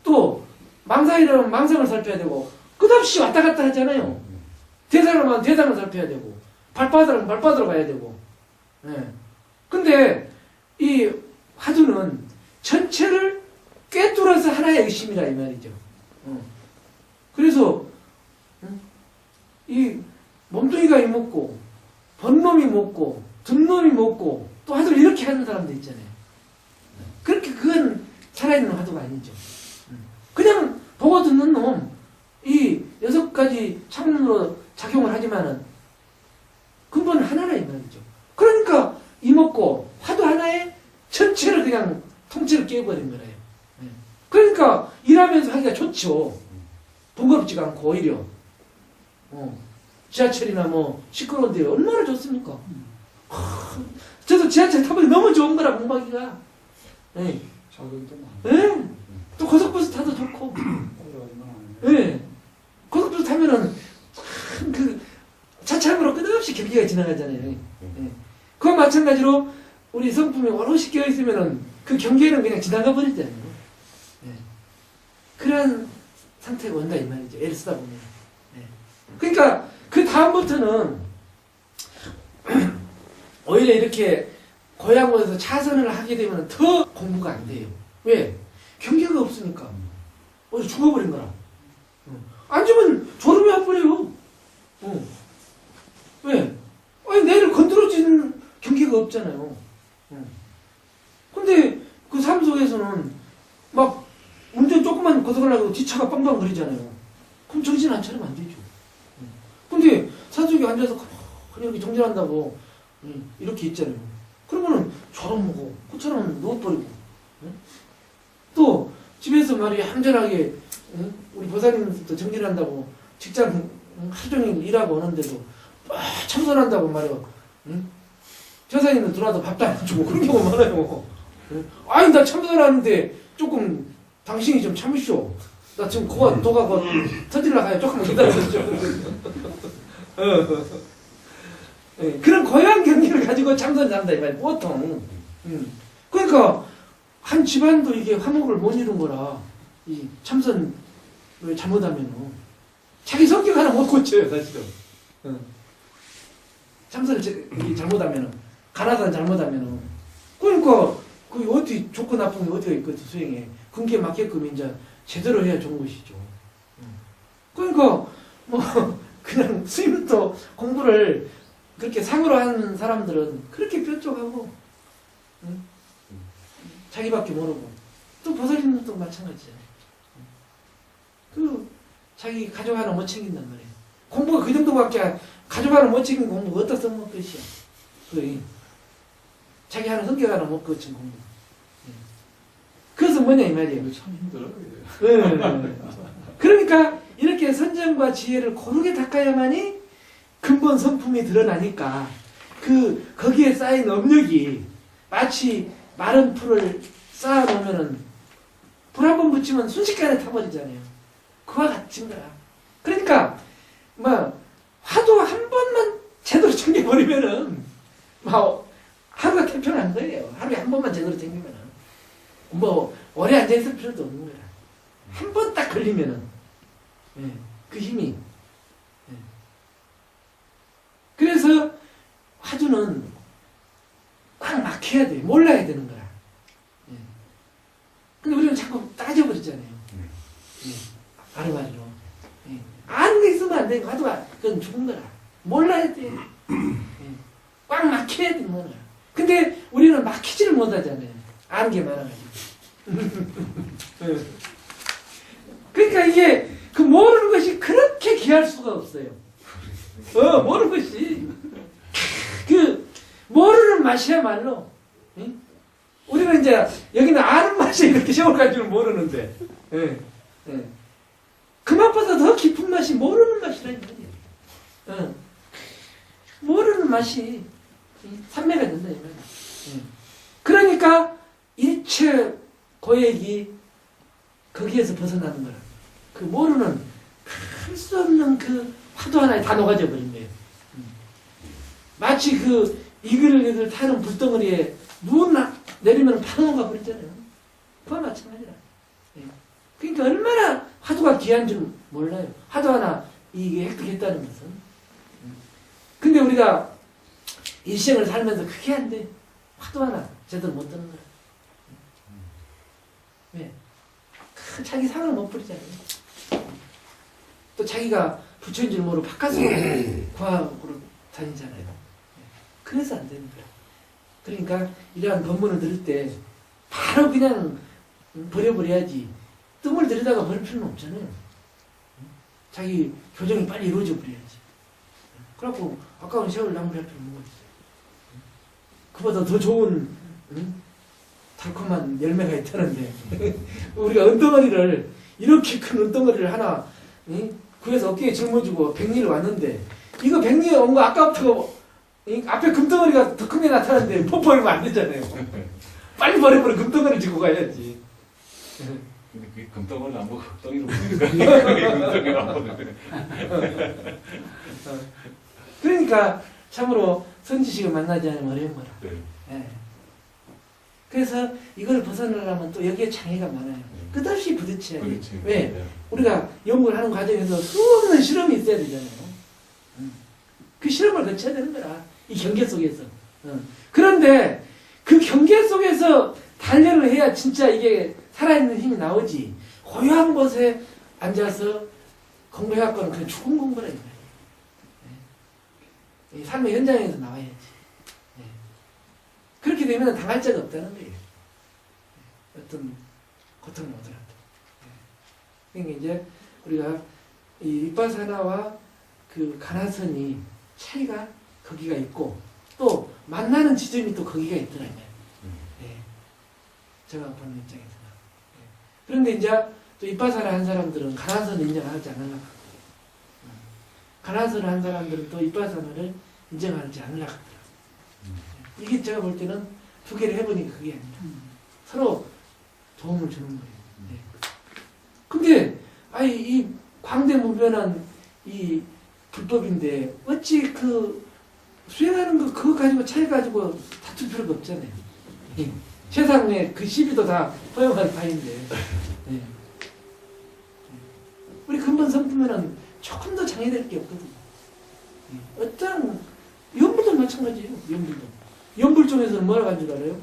또 망상이 일어나면 망상을 살펴야 되고 끝없이 왔다 갔다 하잖아요. 대상을 하면 대상을 살펴야 되고 발바닥은 발바닥으로 가야 되고. 예. 근데 이 화두는 전체를 꿰뚫어서 하나의 의심이라 이 말이죠. 그래서 이 몸뚱이가 이먹고 번놈이 먹고 든놈이 먹고 또 화두를 이렇게 하는 사람도 있잖아요. 그렇게 그건 살아있는 화두가 아니죠. 그냥 보고 듣는 놈, 이 6가지 창문으로 작용을 하지만은 근본은 하나라 이 말이죠. 그러니까 이먹고 화두 하나에 전체를 그냥 통째로 깨버린 거래요. 그러니까 일하면서 하기가 좋죠. 번거롭지가 않고 오히려. 지하철이나 뭐 시끄러운데 얼마나 좋습니까? 저도 지하철 타보니 너무 좋은 거라 공부하기가. 네. 자극도 많고. 네. 또 고속버스 타도 좋고. 네. 고속버스 타면은 그 차창으로 끝없이 경기가 지나가잖아요. 네. 그와 마찬가지로 우리 성품이 오롯이 깨어 있으면은 그 경계는 그냥 지나가 버리잖아요. 네. 그런 상태가 온다 이 말이죠. 애를 쓰다 보면. 네. 그러니까 그 다음부터는 오히려 이렇게 고향원에서 차선을 하게 되면 더 공부가 안 돼요. 왜? 경계가 없으니까. 어디 죽어버린 거라. 앉으면 졸음이 와버려요. 왜? 아니, 내를 건드려지는 경계가 없잖아요. 근데 그 삶 속에서는 막 운전 조금만 거둬가려고 뒷차가 빵빵 거리잖아요. 그럼 정신 안 차리면 안 되죠. 근데 산속에 앉아서 그냥 이렇게 정진한다고 이렇게 있잖아요. 그러면은 저런 거고 그처럼 누워버리고. 또 집에서 말이야 한전하게 우리 보살님도 정진한다고 직장 하루 종일 일하고 오는데도 참선한다고 말이야. 저사님은 들어와도 밥도 안 주고 그런 경우가 많아요. 아니 나 참선하는데 조금 당신이 좀 참으시오. 나 지금 도가 터질라 가요. 조금만 기다려주죠. 네, 그런 고유한 경기를 가지고 참선을 한다 이 말이야. 보통. 그러니까 한 집안도 이게 화목을 못 이룬 거라 이 참선을 잘못하면 자기 성격 하나 못 고쳐요 사실은. 참선을 잘못하면 가나단 잘못하면 그러니까 그 어디 좋고 나쁜 게 어디가 있거든 수행에 근기에 맞게끔 이제 제대로 해야 좋은 것이죠. 그러니까 뭐 그냥 스님도 공부를 그렇게 상으로 하는 사람들은 그렇게 뾰족하고 자기밖에 모르고 또 보살님도 마찬가지잖아요. 그 자기 가족 하나 못 챙긴단 말이에요. 공부가 그 정도밖에 가족 하나 못 챙긴 공부가 어디다 써먹을 것이야. 자기 하나 성격 하나 못 거친 공부. 그래서 뭐냐 이 말이에요. 참 힘들어요. 네. 그러니까 이렇게 선정과 지혜를 고르게 닦아야만이 근본 성품이 드러나니까 거기에 쌓인 업력이 마치 마른 풀을 쌓아놓으면은 불 한 번 붙이면 순식간에 타버리잖아요. 그와 같은 거야. 그러니까 뭐 화두 한 번만 제대로 챙겨버리면은 뭐 하루가 태평한 거예요. 하루에 한 번만 제대로 챙기면은 뭐 오래 앉아있을 필요도 없는 거야. 한 번 딱 걸리면은 그 힘이. 그래서 화두는 꽉 막혀야 돼. 몰라야 되는 거야. 근데 우리는 자꾸 따져버리잖아요. 바로바로. 아는 게 있으면 안 돼. 화두가 그건 죽은 거라. 몰라야 돼. 꽉 막혀야 되는 거야. 근데 우리는 막히지를 못하잖아요. 아는 게 많아가지고. 그러니까 이게 그 모르는 것이 그렇게 귀할 수가 없어요. 모르는 것이 그 모르는 맛이야말로. 응? 우리는 이제 여기는 아는 맛이 이렇게 세월 갈 줄은 모르는데, 예, 예. 그 맛보다 더 깊은 맛이 모르는 맛이라는 거예요. 모르는 맛이 산매가 된다 이 말이야. 그러니까 일체 고액이 거기에서 벗어나는 거라. 그 모르는 할 수 없는 그 화두 하나에 다 녹아져 버린 거예요. 마치 그 이글이글 타는 불덩어리에 눈 내리면 팍 녹아 버리잖아요. 그와 마찬가지라. 그러니까 얼마나 화두가 귀한 줄 몰라요. 화두 하나 이게 획득했다는 것은. 근데 우리가 일생을 살면서 그게 안 돼. 화두 하나 제대로 못 듣는 거야. 왜? 자기 상을 못 부리잖아요. 또 자기가 부처인 줄 모르고 바깥으로 과학으로 다니잖아요. 그래서 안 되는 거야. 그러니까 이러한 법문을 들을 때 바로 그냥 버려버려야지. 뜸을 들여다가 버릴 필요는 없잖아요. 자기 교정이 빨리 이루어져 버려야지. 그래갖고 아까운 세월 낭비할 필요는 뭐가 있어요. 그보다 더 좋은 달콤한 열매가 있다는데 우리가 은덩어리를 이렇게 큰 은덩어리를 하나 구해서 어깨에 짊어지고 백리를 왔는데 이거 백리에 온 거 아까부터 앞에 금덩어리가 더 큰 게 나타났는데 버리면 안 되잖아요. 빨리 버려버려 금덩어리 짚고 가야지. 근데 그게 금덩어리를 안 보고 덩이로 보니까 그게 금덩이를 안 보는데. 그러니까 참으로 선지식을 만나지 않으면 어려운 거라. 네. 예. 그래서 이걸 벗어나려면 또 여기에 장애가 많아요. 끝없이 부딪혀야 돼요. 왜? 네. 우리가 연구를 하는 과정에서 수없는 실험이 있어야 되잖아요. 그 실험을 거쳐야 되는 거라. 이 경계 속에서. 그런데 그 경계 속에서 단련을 해야 진짜 이게 살아있는 힘이 나오지. 고요한 곳에 앉아서 공부해갖고는 그냥 죽은 공부라 이거예요. 이 삶의 현장에서 나와야지. 그렇게 되면 당할 자가 없다는 거예요. 어떤 고통을 오더라도. 그러니까 이제 우리가 이 윗바사나와 그 가나선이 차이가 거기가 있고 또 만나는 지점이 또 거기가 있더라고요. 제가 보는 입장에서는. 그런데 이제 또 윗바사나 한 사람들은 가나선을 인정하지 않으려고 하고 가나선을 한 사람들은 또 윗바사나를 인정하지 않으려고 하더라고요. 이게 제가 볼 때는 두 개를 해보니까 그게 아니라 서로 도움을 주는 거예요. 근데 아니 이 광대무변한 이 불법인데 어찌 그 수행하는 거 그거 가지고 차이 가지고 다툴 필요가 없잖아요. 세상에 그 시비도 다 허용할 바인데 우리 근본 성품에는 조금 더 장애될 게 없거든요. 어떤 연불도 마찬가지예요. 연불 쪽에서는 뭐라고 한 줄 알아요?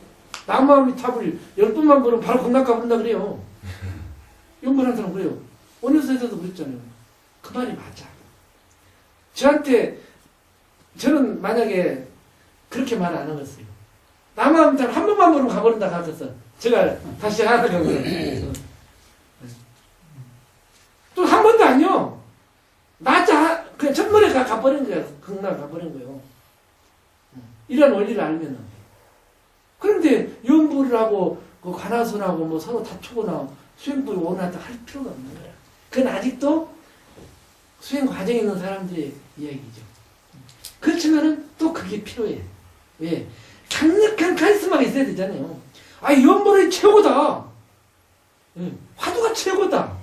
남마음이 탑을 10번만 보면 바로 극락가 부른다 그래요. 연불한 사람 그래요. 원효사에서도 그랬잖아요. 그 말이 맞아. 저한테 저는 만약에 그렇게 말 안 하겠어요. 남마음이 탑을 한 번만 보면 가버린다 가서 제가 다시 하는 경우는 또 한 번도 아니요. 맞아. 그냥 첫번에 가버린 거야. 극락 가버린 거예요. 이런 원리를 알면은. 그런데 연불을 하고 그 관하선하고 뭐 서로 다투거나 수행불이 오나다 할 필요가 없는 거야. 그건 아직도 수행 과정에 있는 사람들의 이야기죠. 그렇지만은 또 그게 필요해. 왜? 강력한 카리스마가 있어야 되잖아요. 아, 연불이 최고다. 화두가 최고다.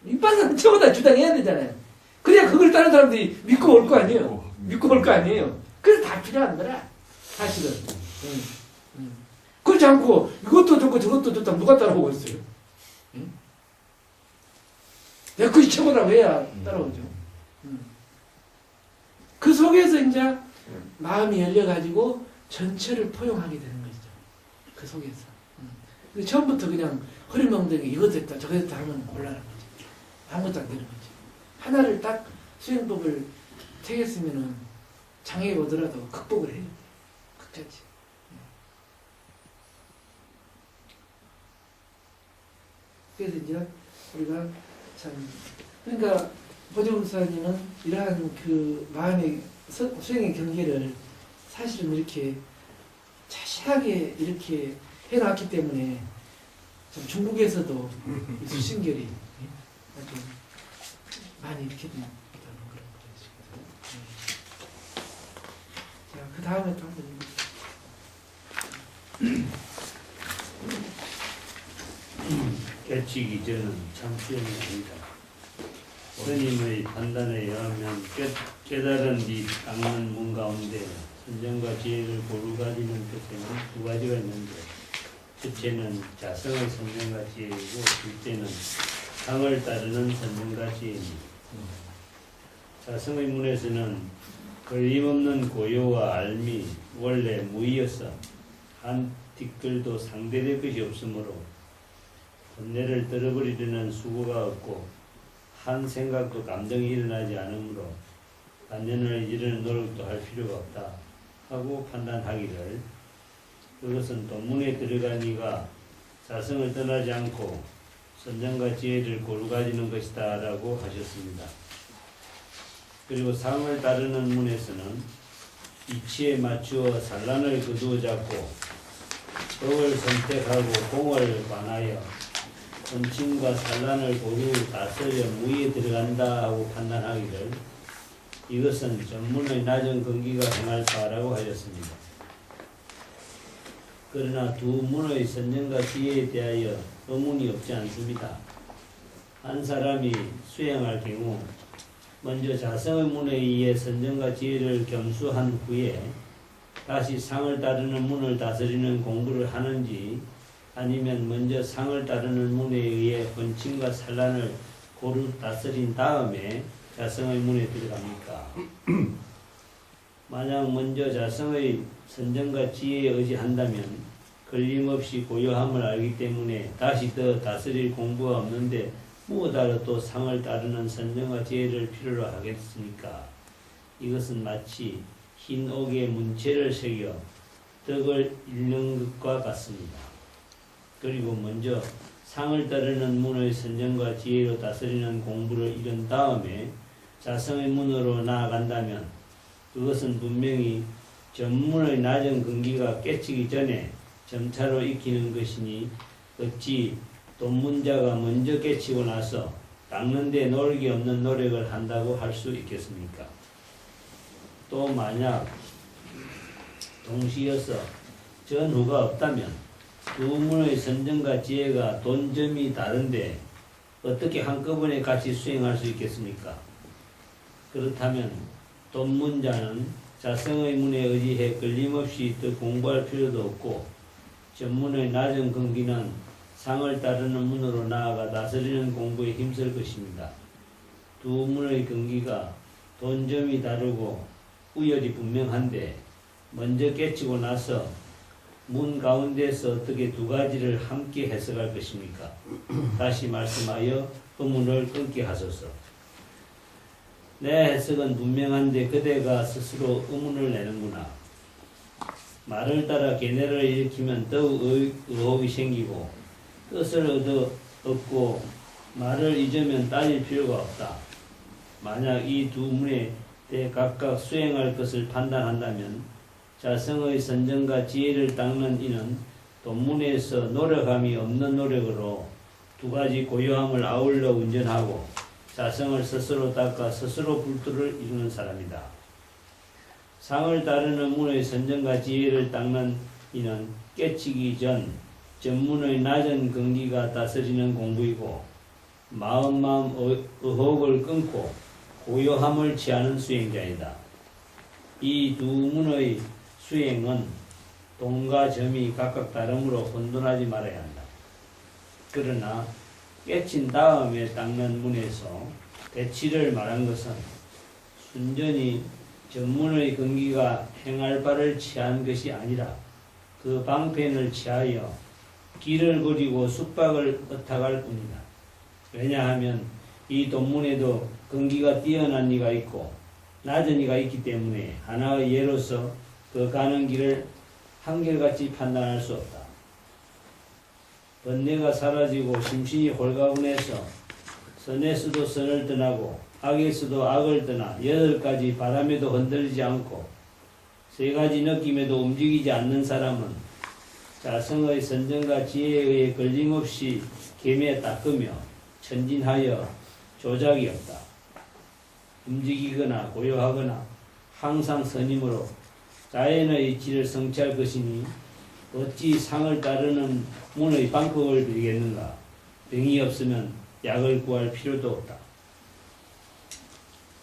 윗바사는 최고다 주장해야 되잖아요. 그래야 그걸 다른 사람들이 믿고 올 거 아니에요. 믿고 올 거 아니에요. 그래서 다 필요한 거라. 사실은. 그렇지 않고 이것도 좋고 저것도 좋다 누가 따라오고 있어요? 내가 그게 최고라고 해야 따라오죠. 그 속에서 이제 마음이 열려가지고 전체를 포용하게 되는 것이죠. 그 속에서. 근데 처음부터 그냥 허리멍덩이 이것 됐다 저것 됐다 하면 곤란한 거죠. 아무것도 안 되는 거죠. 하나를 딱 수행법을 택했으면은 장애가 오더라도 극복을 해요. 끝까지. 그래서 이제 우리가 참 그러니까 보정사님은 이러한 그 마음의 수행의 경계를 사실은 이렇게 자세하게 이렇게 해놨기 때문에 좀 중국에서도 이 수신결이 아주 많이 이렇게 된다는 그런 거죠. 자, 그 다음에 또 한번 깨치기 전은 참수행이 아니다. 스님의 판단에 의하면 깨달은 뒤 닦는 문 가운데 선정과 지혜를 고루 가지는 끝에는 두 가지가 있는데, 첫째는 자성의 선정과 지혜이고 둘째는 상을 따르는 선정과 지혜입니다. 자성의 문에서는 걸림없는 고요와 알미 원래 무이어서 한 티끌도 상대될 것이 없으므로 번뇌를 떨어버리려는 수고가 없고 한 생각도 감정이 일어나지 않으므로 반면을 이르는 노력도 할 필요가 없다 하고 판단하기를, 그것은 돈문에 들어간 이가 자성을 떠나지 않고 선정과 지혜를 고루 가지는 것이다 라고 하셨습니다. 그리고 상을 따르는 문에서는 이치에 맞추어 산란을 거두어 잡고 법을 선택하고 공을 관하여 권침과 산란을 고루 다스려 무의에 들어간다 하고 판단하기를, 이것은 전문의 낮은 근기가 행할 바라고 하였습니다. 그러나 두 문의 선정과 지혜에 대하여 의문이 없지 않습니다. 한 사람이 수행할 경우 먼저 자성의 문에 의해 선정과 지혜를 겸수한 후에 다시 상을 따르는 문을 다스리는 공부를 하는지, 아니면 먼저 상을 따르는 문에 의해 권침과 산란을 고루 다스린 다음에 자성의 문에 들어갑니까? 만약 먼저 자성의 선정과 지혜에 의지한다면 걸림없이 고요함을 알기 때문에 다시 더 다스릴 공부가 없는데 무엇하러 또 상을 따르는 선정과 지혜를 필요로 하겠습니까? 이것은 마치 흰 옥에 문체를 새겨 덕을 읽는 것과 같습니다. 그리고 먼저 상을 따르는 문의 선정과 지혜로 다스리는 공부를 이룬 다음에 자성의 문으로 나아간다면 그것은 분명히 전문의 낮은 근기가 깨치기 전에 점차로 익히는 것이니, 어찌 돈문자가 먼저 깨치고 나서 닦는 데 노력이 없는 노력을 한다고 할 수 있겠습니까? 또 만약 동시여서 전후가 없다면 두 문의 선정과 지혜가 돈점이 다른데 어떻게 한꺼번에 같이 수행할 수 있겠습니까? 그렇다면 돈문자는 자성의 문에 의지해 걸림없이 더 공부할 필요도 없고, 전문의 낮은 근기는 상을 따르는 문으로 나아가 다스리는 공부에 힘쓸 것입니다. 두 문의 근기가 돈점이 다르고 우열이 분명한데 먼저 깨치고 나서 문 가운데서 어떻게 두 가지를 함께 해석할 것입니까? 다시 말씀하여 의문을 끊게 하소서. 내 해석은 분명한데 그대가 스스로 의문을 내는구나. 말을 따라 견해를 일으키면 더욱 의혹이 생기고 뜻을 얻고 말을 잊으면 따질 필요가 없다. 만약 이 두 문에 대해 각각 수행할 것을 판단한다면 자성의 선정과 지혜를 닦는 이는 돈문에서 노력함이 없는 노력으로 두 가지 고요함을 아울러 운전하고 자성을 스스로 닦아 스스로 불도를 이루는 사람이다. 상을 따르는 문의 선정과 지혜를 닦는 이는 깨치기 전 전문의 낮은 근기가 다스리는 공부이고, 마음 의혹을 끊고 고요함을 취하는 수행자이다. 이 두 문의 수행은 동과 점이 각각 다르므로 혼돈하지 말아야 한다. 그러나 깨친 다음에 닦는 문에서 대치를 말한 것은 순전히 전문의 근기가 행할 바를 취한 것이 아니라 그 방편을 취하여 길을 그리고 숙박을 의탁할 뿐이다. 왜냐하면 이 돈문에도 근기가 뛰어난 이가 있고 낮은 이가 있기 때문에 하나의 예로서 그 가는 길을 한결같이 판단할 수 없다. 번뇌가 사라지고 심신이 홀가분해서 선에서도 선을 떠나고 악에서도 악을 떠나 8가지 바람에도 흔들리지 않고 3가지 느낌에도 움직이지 않는 사람은 자성의 선정과 지혜에 의해 걸림없이 계매에 닦으며 천진하여 조작이 없다. 움직이거나 고요하거나 항상 선임으로 자연의 이치를 성취할 것이니 어찌 상을 따르는 문의 방법을 빌겠는가. 병이 없으면 약을 구할 필요도 없다.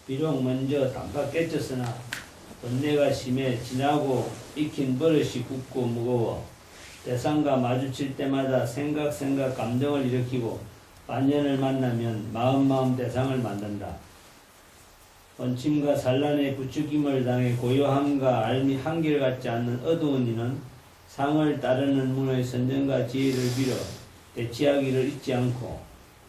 비록 먼저 단박 깨쳤으나 번뇌가 심해 지나고 익힌 버릇이 굳고 무거워 대상과 마주칠 때마다 생각 감정을 일으키고 반년을 만나면 마음 대상을 만든다. 번침과 산란에 부추김을 당해 고요함과 알미 한결같지 않는 어두운 이는 상을 따르는 문의 선정과 지혜를 빌어 대치하기를 잊지 않고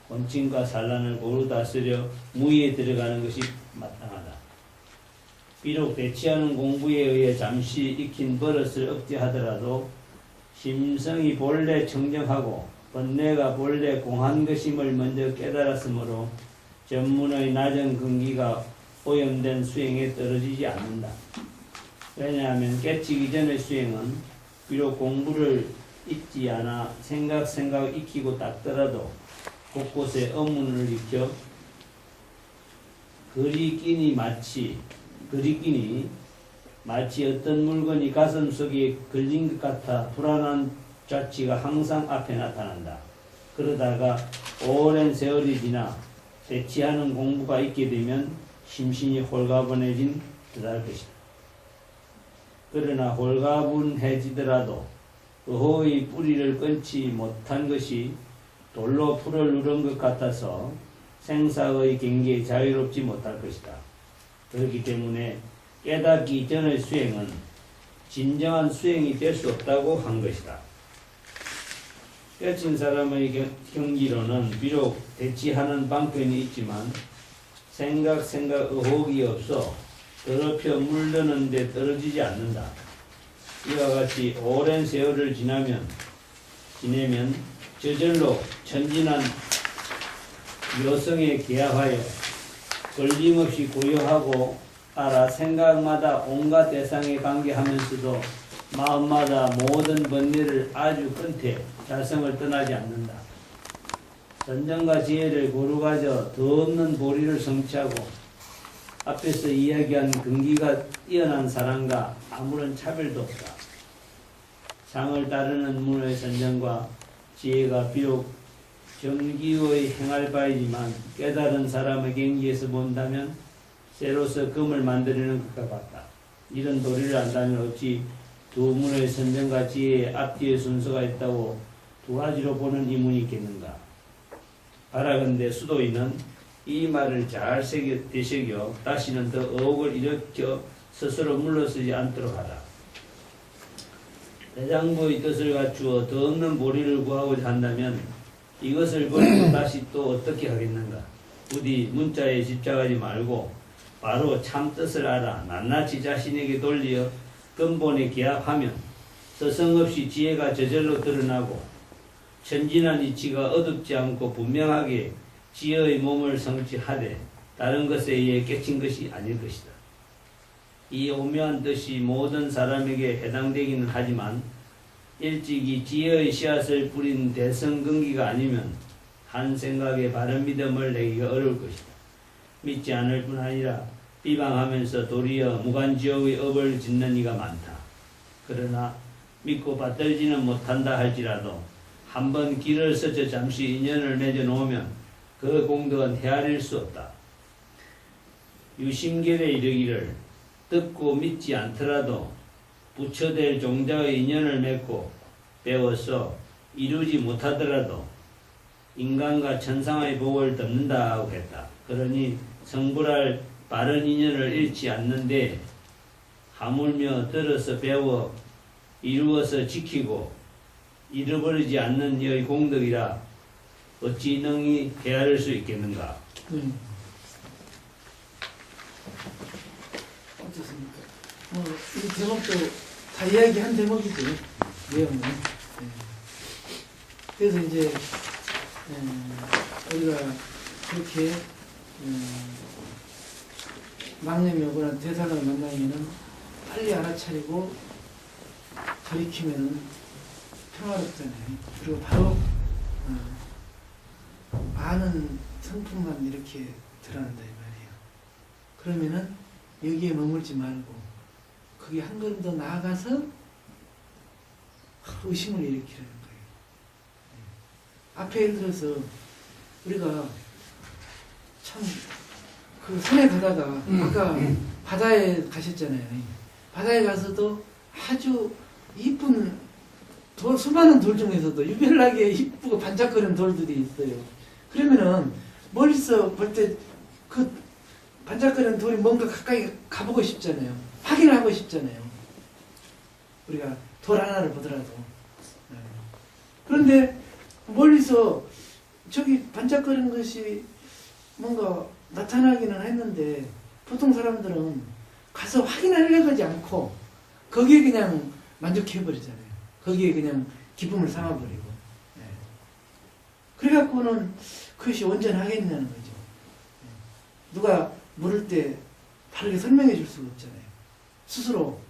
번침과 산란을 고루 다스려 무의에 들어가는 것이 마땅하다. 비록 대치하는 공부에 의해 잠시 익힌 버릇을 억제하더라도 심성이 본래 청정하고 번뇌가 본래 공한 것임을 먼저 깨달았으므로 전문의 낮은 근기가 오염된 수행에 떨어지지 않는다. 왜냐하면 깨치기 전의 수행은 비록 공부를 잊지 않아 생각 익히고 닦더라도 곳곳에 업문을 익혀 그리끼니 마치 어떤 물건이 가슴 속에 걸린 것 같아 불안한 자취가 항상 앞에 나타난다. 그러다가 오랜 세월이 지나 대치하는 공부가 있게 되면 심신이 홀가분해진 듯할 것이다. 그러나 홀가분해지더라도 의호의 뿌리를 끊지 못한 것이 돌로 풀을 누른 것 같아서 생사의 경계에 자유롭지 못할 것이다. 그렇기 때문에 깨닫기 전의 수행은 진정한 수행이 될 수 없다고 한 것이다. 깨친 사람의 경지로는 비록 대치하는 방편이 있지만 생각 의혹이 없어 더럽혀 물드는 데 떨어지지 않는다. 이와 같이 오랜 세월을 지내면 저절로 천진한 요성에 기합하여 걸림없이 고요하고 따라 생각마다 온갖 대상에 관계하면서도 마음마다 모든 번뇌를 아주 끝에 자성을 떠나지 않는다. 선정과 지혜를 고루 가져 더 없는 보리를 성취하고 앞에서 이야기한 근기가 뛰어난 사람과 아무런 차별도 없다. 상을 따르는 문의 선정과 지혜가 비록 정기의 행할 바이지만 깨달은 사람의 경지에서 본다면 쇠로서 금을 만들려는 것과 같다. 이런 도리를 안다면 어찌 두 문의 선정과 지혜의 앞뒤의 순서가 있다고 두 가지로 보는 이문이 있겠는가. 바라건대 수도인은 이 말을 잘 되새겨 다시는 더 의혹을 일으켜 스스로 물러서지 않도록 하라. 대장부의 뜻을 갖추어 더 없는 보리를 구하고자 한다면 이것을 버리고 다시 또 어떻게 하겠는가. 부디 문자에 집착하지 말고 바로 참 뜻을 알아 낱낱이 자신에게 돌려 근본에 기합하면 서성없이 지혜가 저절로 드러나고 천진한 이치가 어둡지 않고 분명하게 지혜의 몸을 성취하되 다른 것에 의해 깨친 것이 아닐 것이다. 이 오묘한 뜻이 모든 사람에게 해당되기는 하지만 일찍이 지혜의 씨앗을 뿌린 대성근기가 아니면 한 생각에 바른 믿음을 내기가 어려울 것이다. 믿지 않을 뿐 아니라 비방하면서 도리어 무간지옥의 업을 짓는 이가 많다. 그러나 믿고 받들지는 못한다 할지라도 한번 길을 스쳐 잠시 인연을 맺어 놓으면 그 공덕은 헤아릴 수 없다. 유심결에 이르기를 듣고 믿지 않더라도 부처될 종자의 인연을 맺고 배워서 이루지 못하더라도 인간과 천상의 복을 덮는다고 했다. 그러니 성불할 바른 인연을 잃지 않는데 하물며 들어서 배워 이루어서 지키고 잃어버리지 않는 이의 공덕이라 어찌 능히 헤아릴 수 있겠는가. 어떻습니까? 이 제목도 다 이야기한 제목이죠. 내용은. 그래서 이제 우리가 그렇게 망념이 오거나 대상을 만나면은 빨리 알아차리고 돌이키면은 평화롭잖아요. 그리고 바로 많은 성품만 이렇게 드러난다 이 말이에요. 그러면은 여기에 머물지 말고 거기 한 걸음 더 나아가서 의심을 일으키라는 거예요. 앞에 예를 들어서 우리가 참 그 산에 가다가 아까 바다에 가셨잖아요. 바다에 가서도 아주 이쁜 돌, 수많은 돌 중에서도 유별나게 이쁘고 반짝거리는 돌들이 있어요. 그러면은 멀리서 볼 때 그 반짝거리는 돌이 뭔가 가까이 가보고 싶잖아요. 확인을 하고 싶잖아요. 우리가 돌 하나를 보더라도. 그런데 멀리서 저기 반짝거리는 것이 뭔가 나타나기는 했는데 보통 사람들은 가서 확인하려고 하지 않고 거기에 그냥 만족해버리잖아요. 거기에 그냥 기쁨을 삼아버리고. 그래갖고는 그것이 온전하겠냐는 거죠. 누가 물을 때 다르게 설명해 줄 수가 없잖아요. 스스로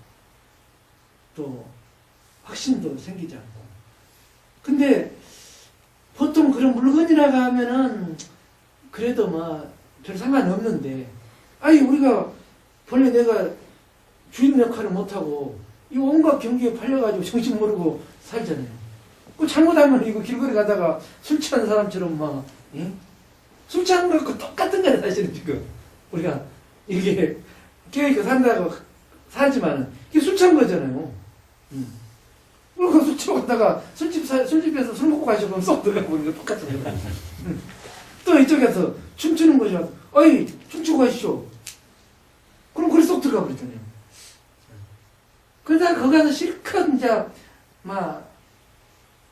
또 확신도 생기지 않고. 근데 보통 그런 물건이라고 하면은 그래도 뭐 별 상관없는데, 아니 우리가 본래 내가 주인 역할을 못하고 이 온갖 경기에 팔려가지고 정신 모르고 살잖아요. 그 잘못하면 이거 길거리 가다가 술 취한 사람처럼 막 술 취한 거하고 똑같은 거네 사실은 지금 우리가 이렇게 깨어있고 산다고 살지만은 이게 술 취한 거잖아요. 그리고 술 취고 갔다가 술집에서 술 먹고 가시고 쏙 들어가 보니까 똑같은 거예요. 또 이쪽에서 춤추는 거죠. 어이 춤추고 가시죠. 그럼 그래 쏙 들어가 버렸잖아요. 그러다가 거기 가서 실컷 이제 막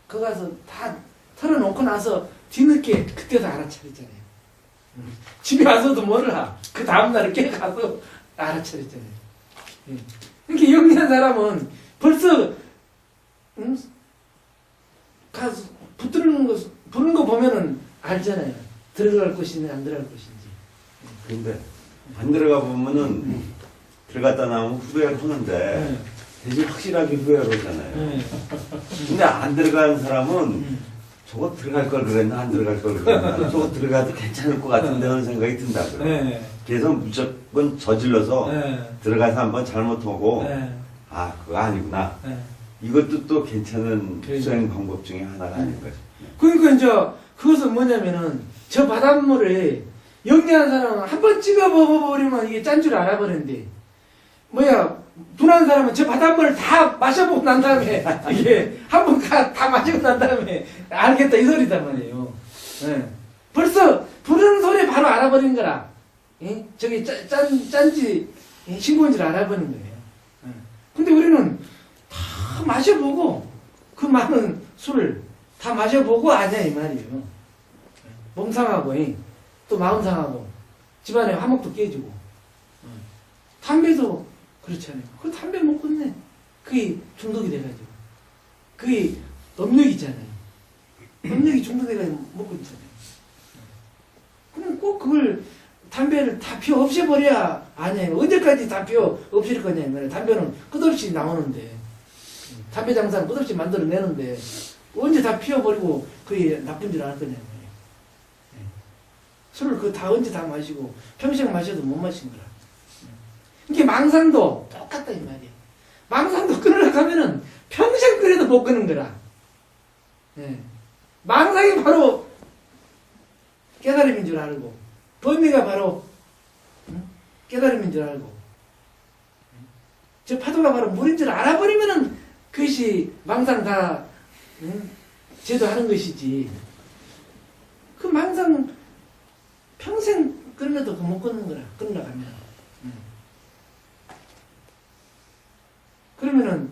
거기 가서 다 털어놓고 나서 뒤늦게 그때도 알아차리잖아요. 집에 와서도 몰라. 그 다음날에 깨가서 알아차리잖아요. 이렇게 영리한 사람은 벌써 가서 부르는 거 보면은 알잖아요. 들어갈 것인지 안 들어갈 것인지. 근데 안 들어가 보면은 들어갔다 나오면 후회를 하는데 대신 확실하게 후회를 하잖아요. 근데 안 들어간 사람은 저거 들어갈 걸 그랬나 안 들어갈 걸 그랬나 저거 들어가도 괜찮을 것 같은데 하는 생각이 든다고요. 그래서 무조건 저질러서 들어가서 한번 잘못하고 아 그거 아니구나. 이것도 또 괜찮은 수행 방법 중에 하나가 아닌가 싶네요. 그러니까 이제 그것은 뭐냐면은 저 바닷물에 영리한 사람은 한 번 찍어 먹어버리면 이게 짠 줄 알아버리는데 둔한 사람은 저 바닷물을 다 마셔보고 난 다음에 이게 한 번 다 마시고 난 다음에 알겠다 이 소리단 말이에요. 벌써 부르는 소리에 바로 알아버린 거라. 저기 짠지 싱거운지를 알아버린 거예요. 근데 우리는 다 마셔보고 그 많은 술을 다 마셔보고 아냐 이 말이에요. 몸 상하고 또 마음 상하고 집안에 화목도 깨지고 담배도 그렇잖아요. 그 담배 못 끊네. 그게 중독이 돼가지고 그게 업력이잖아요. 업력이 중독돼가지고 못 끊잖아요. 그럼 꼭 그걸 담배를 다 피워 없애버려야 아니에요. 언제까지 다 피워 없앨 거냐. 담배는 끝없이 나오는데 담배 장사는 끝없이 만들어내는데 언제 다 피워버리고 그게 나쁜 줄 알 거냐. 술을 그 다 언제 다 마시고 평생 마셔도 못 마신 거라. 이게 망상도 똑같다 이 말이야. 망상도 끊으려고 하면은 평생 끊어도 못 끊는 거라. 망상이 바로 깨달음인 줄 알고 범위가 바로 깨달음인 줄 알고 저 파도가 바로 물인 줄 알아버리면은 그것이 망상 다 제도하는 것이지. 그 망상 평생 끊어도 못 끊는 거라. 끊으려고 하면. 그러면은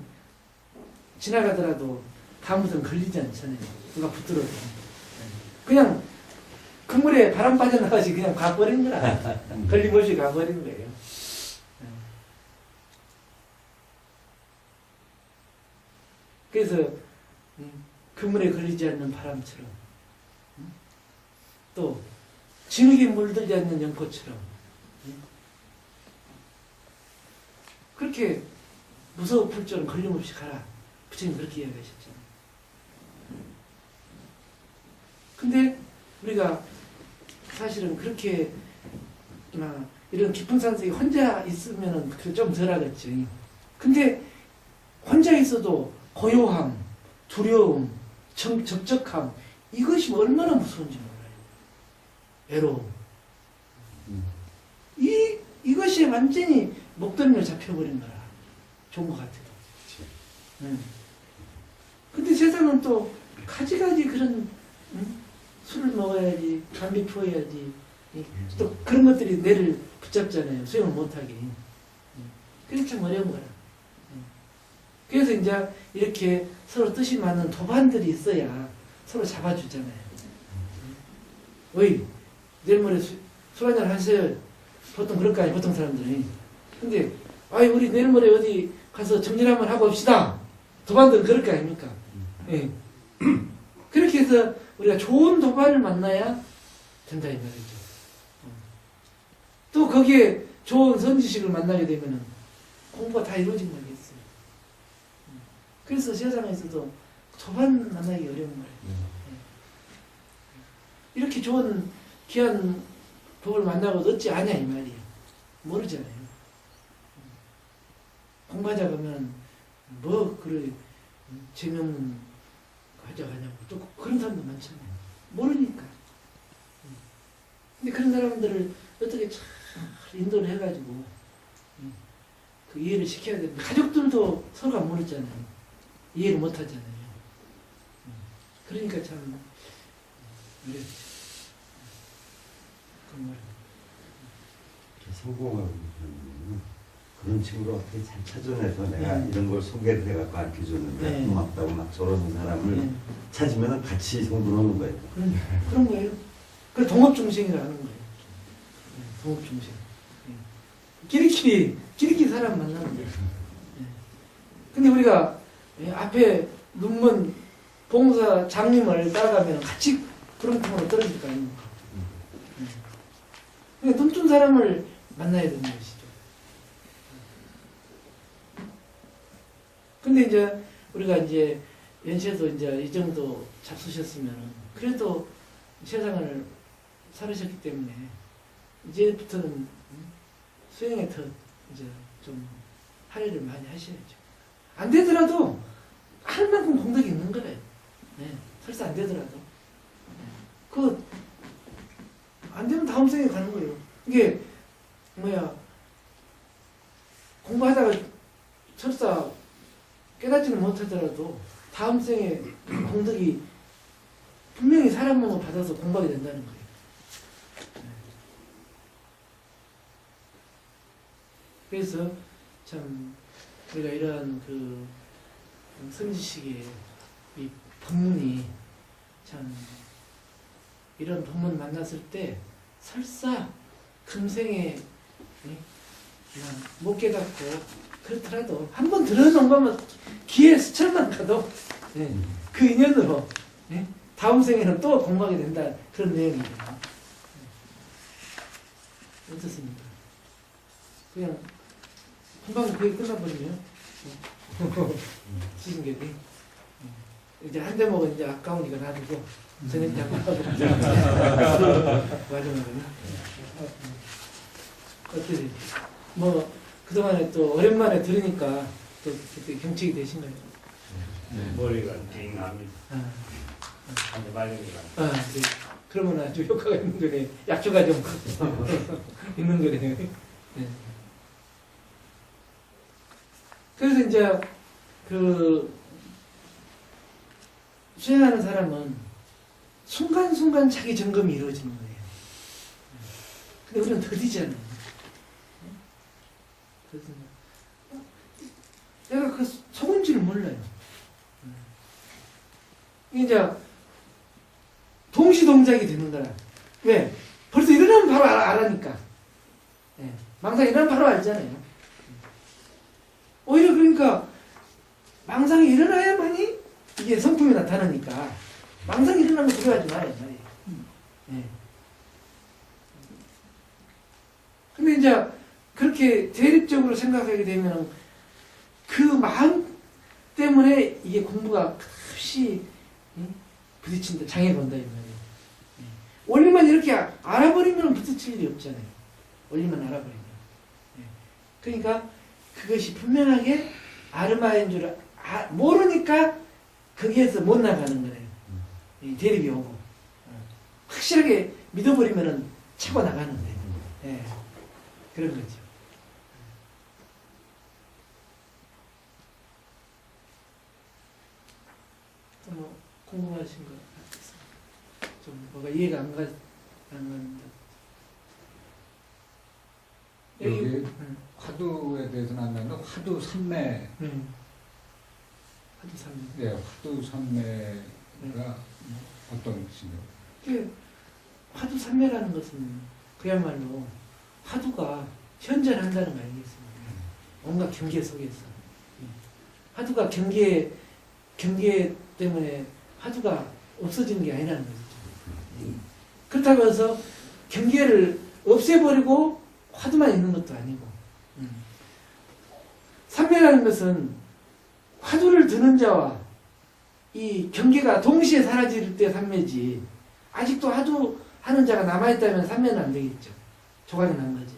지나가더라도 다음부터는 걸리지 않잖아요. 누가 붙들어도. 그냥 그물에 바람 빠져나가지 그냥 가버린 거라. 걸림없이 가버린 거예요. 그래서 그물에 걸리지 않는 바람처럼 또 진흙에 물들지 않는 연포처럼 그렇게 무서워 풀 줄은 걸림없이 가라. 부처님 그렇게 이야기하셨잖아요. 근데 우리가 사실은 그렇게 이런 깊은 산속에 혼자 있으면은 좀 덜하겠죠. 근데 혼자 있어도 고요함, 두려움, 적적함 이것이 얼마나 무서운지 몰라요. 외로움. 이것이 완전히 목덜미를 잡혀버린 거라. 좋은 것 같아도. 근데 세상은 또 가지가지 그런 술을 먹어야지, 담배 피워야지, 또 그런 것들이 뇌를 붙잡잖아요. 수행을 못하게. 그게 참 어려운 거라. 그래서 이제 이렇게 서로 뜻이 맞는 도반들이 있어야 서로 잡아주잖아요. 어이, 내일 모레 술 한잔 하세요. 보통 그럴 거 아니에요, 보통 사람들이. 근데, 아이, 우리 내일 모레 어디 가서 정진 한번 하고 옵시다. 도반들은 그럴 거 아닙니까? 예. 그렇게 해서 우리가 좋은 도반을 만나야 된다, 이 말이죠. 또 거기에 좋은 선지식을 만나게 되면은 공부가 다 이루어진 거겠어요. 그래서 세상에서도 도반 만나기 어려운 거예요. 이렇게 좋은 귀한 법을 만나고 어찌 아냐 이 말이에요. 모르잖아요. 공부하자 그러면 뭐 그래 재미없는 거 하자고 하냐고 또 그런 사람도 많잖아요. 모르니까. 근데 그런 사람들을 어떻게 잘 인도를 해가지고 그 이해를 시켜야 되는데 가족들도 서로가 모르잖아요. 이해를 못하잖아요. 그러니까 참 어렵죠. 성공하고 그런 친구를 어떻게 잘 찾아내서 내가 이런 걸 소개를 해갖고 가르쳐줬는데 고맙다고 막 저러는 사람을 찾으면 같이 성공하는 거예요. 그런 거예요. 그 동업중생이라는 거예요. 동업중생. 끼리끼리 사람 만나는 거예요. 근데 우리가 앞에 눈먼 봉사 장님을 따라가면 같이 그런 부분으로 떨어질 거 아닙니까? 그러니까 눈뜬 사람을 만나야 되는 것이죠. 근데 이제 우리가 이제 연세도 이제 이 정도 잡수셨으면 그래도 세상을 살으셨기 때문에 이제부터는 수행에 더 이제 좀 할애를 많이 하셔야죠. 안 되더라도 할 만큼 공덕이 있는 거래요. 네, 설사 안 되더라도. 안 되면 다음 생에 가는 거예요. 이게, 공부하다가 설사 깨닫지는 못하더라도 다음 생에 공덕이 분명히 사람 몸을 받아서 공부하게 된다는 거예요. 그래서 참 우리가 이러한 그 선지식의 이 법문이 참 이런 법문 만났을 때 설사 금생에 그냥 못 깨닫고 그렇더라도 한번 들어놓은 거면 기회 수천만 가도 그 인연으로 다음 생에는 또 공부하게 된다 그런 내용이에요. 어떻습니까? 그냥 금방 그게 끝나버리면 시신객이 이제 한 대목은 이제 아까우니까 놔두고 저녁 잡고 마지막으로 어떠세요? 뭐 그동안에 또 오랜만에 들으니까 또 그때 경책이 되신가요? 머리가 띵합니다. 아주 맑으니까. 네. 그러면 아주 효과가 있는 거네. 약효가 좀 있는 거네. 네. 그래서 이제 그 수행하는 사람은 순간순간 자기 점검이 이루어지는 거예요. 근데 우리는 더디잖아요. 내가 그 속은지를 몰라요. 이제 동시동작이 되는 거라. 왜? 벌써 일어나면 바로 알아니까. 망상 일어나면 바로 알잖아요. 오히려 그러니까 망상이 일어나야만이 이게 성품이 나타나니까 망상이 일어나면 두려워하지 말아요. 이제 그렇게 대립적으로 생각하게 되면 그 마음 때문에 이게 공부가 끝없이 부딪힌다, 장애가 온다 이 말이에요. 원리만 이렇게 알아버리면 부딪힐 일이 없잖아요. 원리만 알아버리면. 그러니까 그것이 분명하게 아르마인 줄 모르니까 거기에서 못 나가는 거예요. 대립이 오고 확실하게 믿어버리면은 차고 나가는데 그런 거죠. 또 뭐 궁금하신 거 좀 뭐가 이해가 안 가는 여기 화두에 대해서는 안 나는데 화두 산매, 화두 삼매. 네, 화두 산매가 어떤 뜻인가요? 화두 삼매라는 것은 그야말로 화두가 현존한다는 거 아니겠습니까? 온갖 경계 속에서 화두가 경계 때문에 화두가 없어지는 게 아니라는 거죠. 그렇다고 해서 경계를 없애버리고 화두만 있는 것도 아니고 삼매라는 것은 화두를 드는 자와 이 경계가 동시에 사라질 때 삼매지 아직도 화두 하는 자가 남아있다면 삼매는 안 되겠죠. 조각이 난 거죠.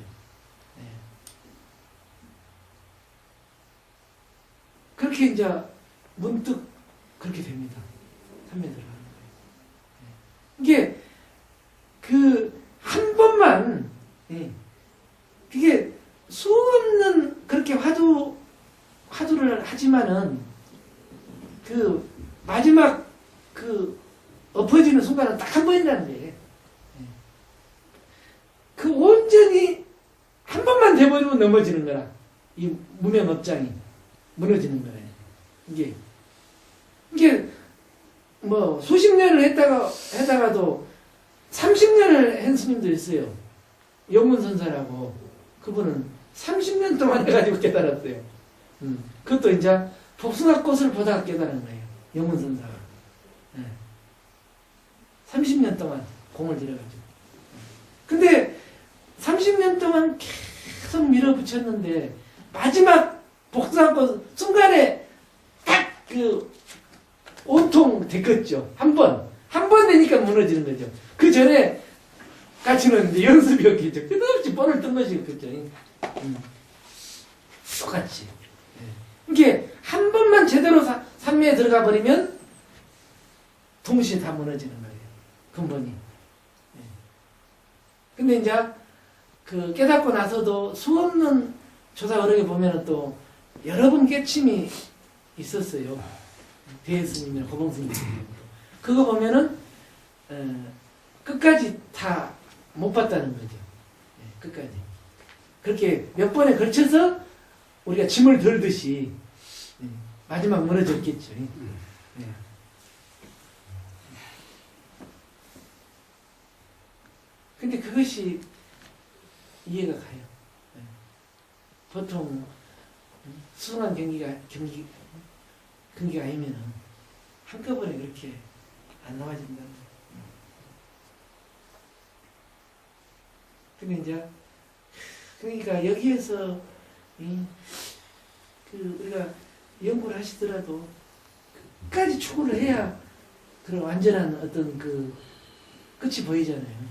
그렇게 이제 문득 그렇게 됩니다. 삼매 들어가는 거예요. 이게 그 한 번만 그게 수없는 그렇게 화두를 하지만은 그 마지막 그 엎어지는 순간은 딱 한 번이라는 거예요. 그 온전히 한 번만 돼버리면 넘어지는 거라. 이 무명업장이 무너지는 거예요. 이게 뭐 수십 년을 했다가도 30년을 한 스님도 있어요. 영문선사라고. 그분은 30년 동안 해가지고 깨달았어요. 그것도 이제 복숭아꽃을 보다가 깨달은 거예요. 영문선사가. 30년 동안 공을 들여가지고. 근데 30년 동안 계속 밀어붙였는데 마지막 복숭아꽃 순간에 딱 그 온통 데꼈죠. 한 번 되니까 무너지는 거죠. 그 전에 같이는 이제 연습이었겠죠. 끝없이 뻔을 뜬 것이었겠죠. 똑같이. 이게 한 번만 제대로 삼매에 들어가 버리면 동시에 다 무너지는 거예요. 근본이. 근데 이제 그 깨닫고 나서도 수없는 조사 어록에 보면은 또 여러 번 깨침이 있었어요. 대스님이나 고봉스님. 그거 보면은 끝까지 다 못 봤다는 거죠. 끝까지. 그렇게 몇 번에 걸쳐서 우리가 짐을 덜듯이 마지막 무너졌겠죠. 근데 그것이 이해가 가요. 보통 순한 경기가 아니면은 한꺼번에 그렇게 안 나와진다는 거예요. 근데 이제 그러니까 여기에서 우리가 연구를 하시더라도 끝까지 추구를 해야 그런 완전한 어떤 그 끝이 보이잖아요.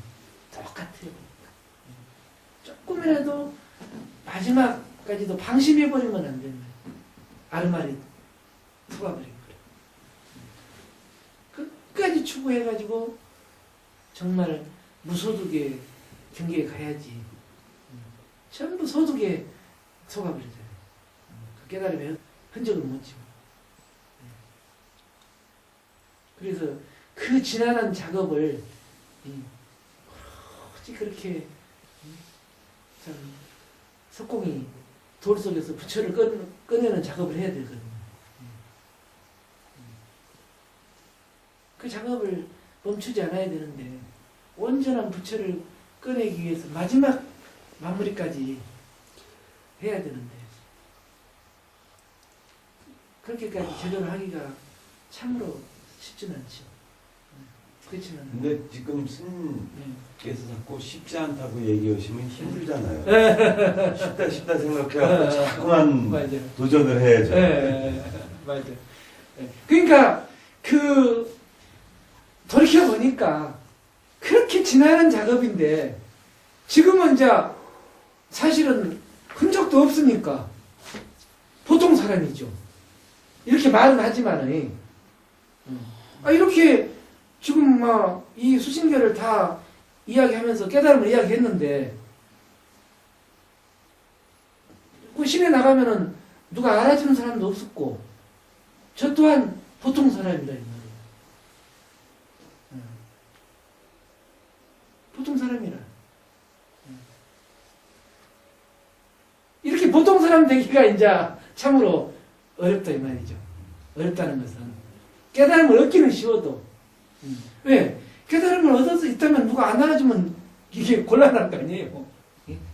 똑같아요. 조금이라도 마지막까지도 방심해버리면 안 되는 거예요. 아르마리 속아버린 거예요. 끝까지 추구해가지고 정말 무소득의 경계에 가야지. 전부 소득에 속아버리잖아요. 그 깨달음의 흔적을 못 지고. 그래서 그 지난한 작업을 오직 그렇게 참 석공이 돌 속에서 부처를 꺼내는 작업을 해야 되거든요. 그 작업을 멈추지 않아야 되는데 온전한 부처를 꺼내기 위해서 마지막 마무리까지 해야 되는데 그렇게까지 제대로 하기가 참으로 쉽지는 않죠. 그렇지는. 근데 지금 스님께서 자꾸 쉽지 않다고 얘기하시면 힘들잖아요. 쉽다 생각해갖고 자꾸만 맞아. 도전을 해야죠. 맞아. 그러니까 돌이켜 보니까 그렇게 지나는 작업인데 지금은 이제 사실은 흔적도 없으니까 보통 사람이죠. 이렇게 말은 하지만은 이렇게 지금 막 이 수신계를 다 이야기하면서 깨달음을 이야기했는데 그 시내 나가면은 누가 알아주는 사람도 없었고 저 또한 보통 사람이다 이 말이에요. 보통 사람이라. 이렇게 보통 사람 되기가 이제 참으로 어렵다 이 말이죠. 어렵다는 것은 깨달음을 얻기는 쉬워도 왜? 깨달음을 얻어서 있다면 누가 안 알아주면 이게 곤란할 거 아니에요.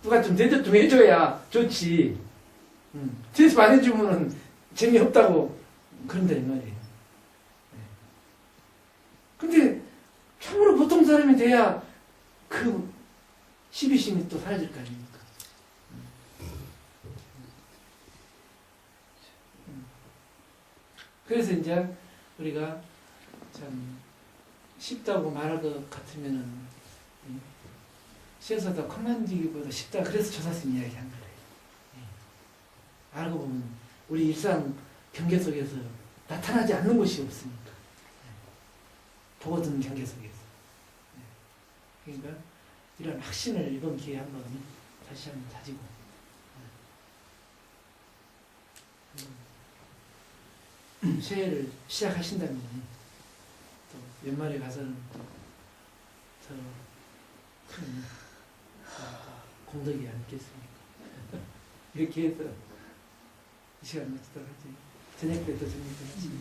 누가 좀 대접 좀 해줘야 좋지. 대접 안 해주면 재미없다고 그런다 이 말이에요. 근데 참으로 보통 사람이 돼야 그 시비심이 또 사라질 거 아닙니까? 그래서 이제 우리가 참 쉽다고 말할 것 같으면은 시에서도 컴만지기보다 쉽다. 그래서 조사스님 이야기한 거예요. 알고 보면 우리 일상 경계 속에서 나타나지 않는 것이 없으니까. 보고 듣는 경계 속에서. 그러니까 이런 확신을 이번 기회에 한번 다시 한번 다지고 새해를 시작하신다면 또 연말에 가서는 더 큰 공덕이 아니겠습니까? 이렇게 해서 이 시간 마치도록 하지. 저녁 때도 저녁 때 하지.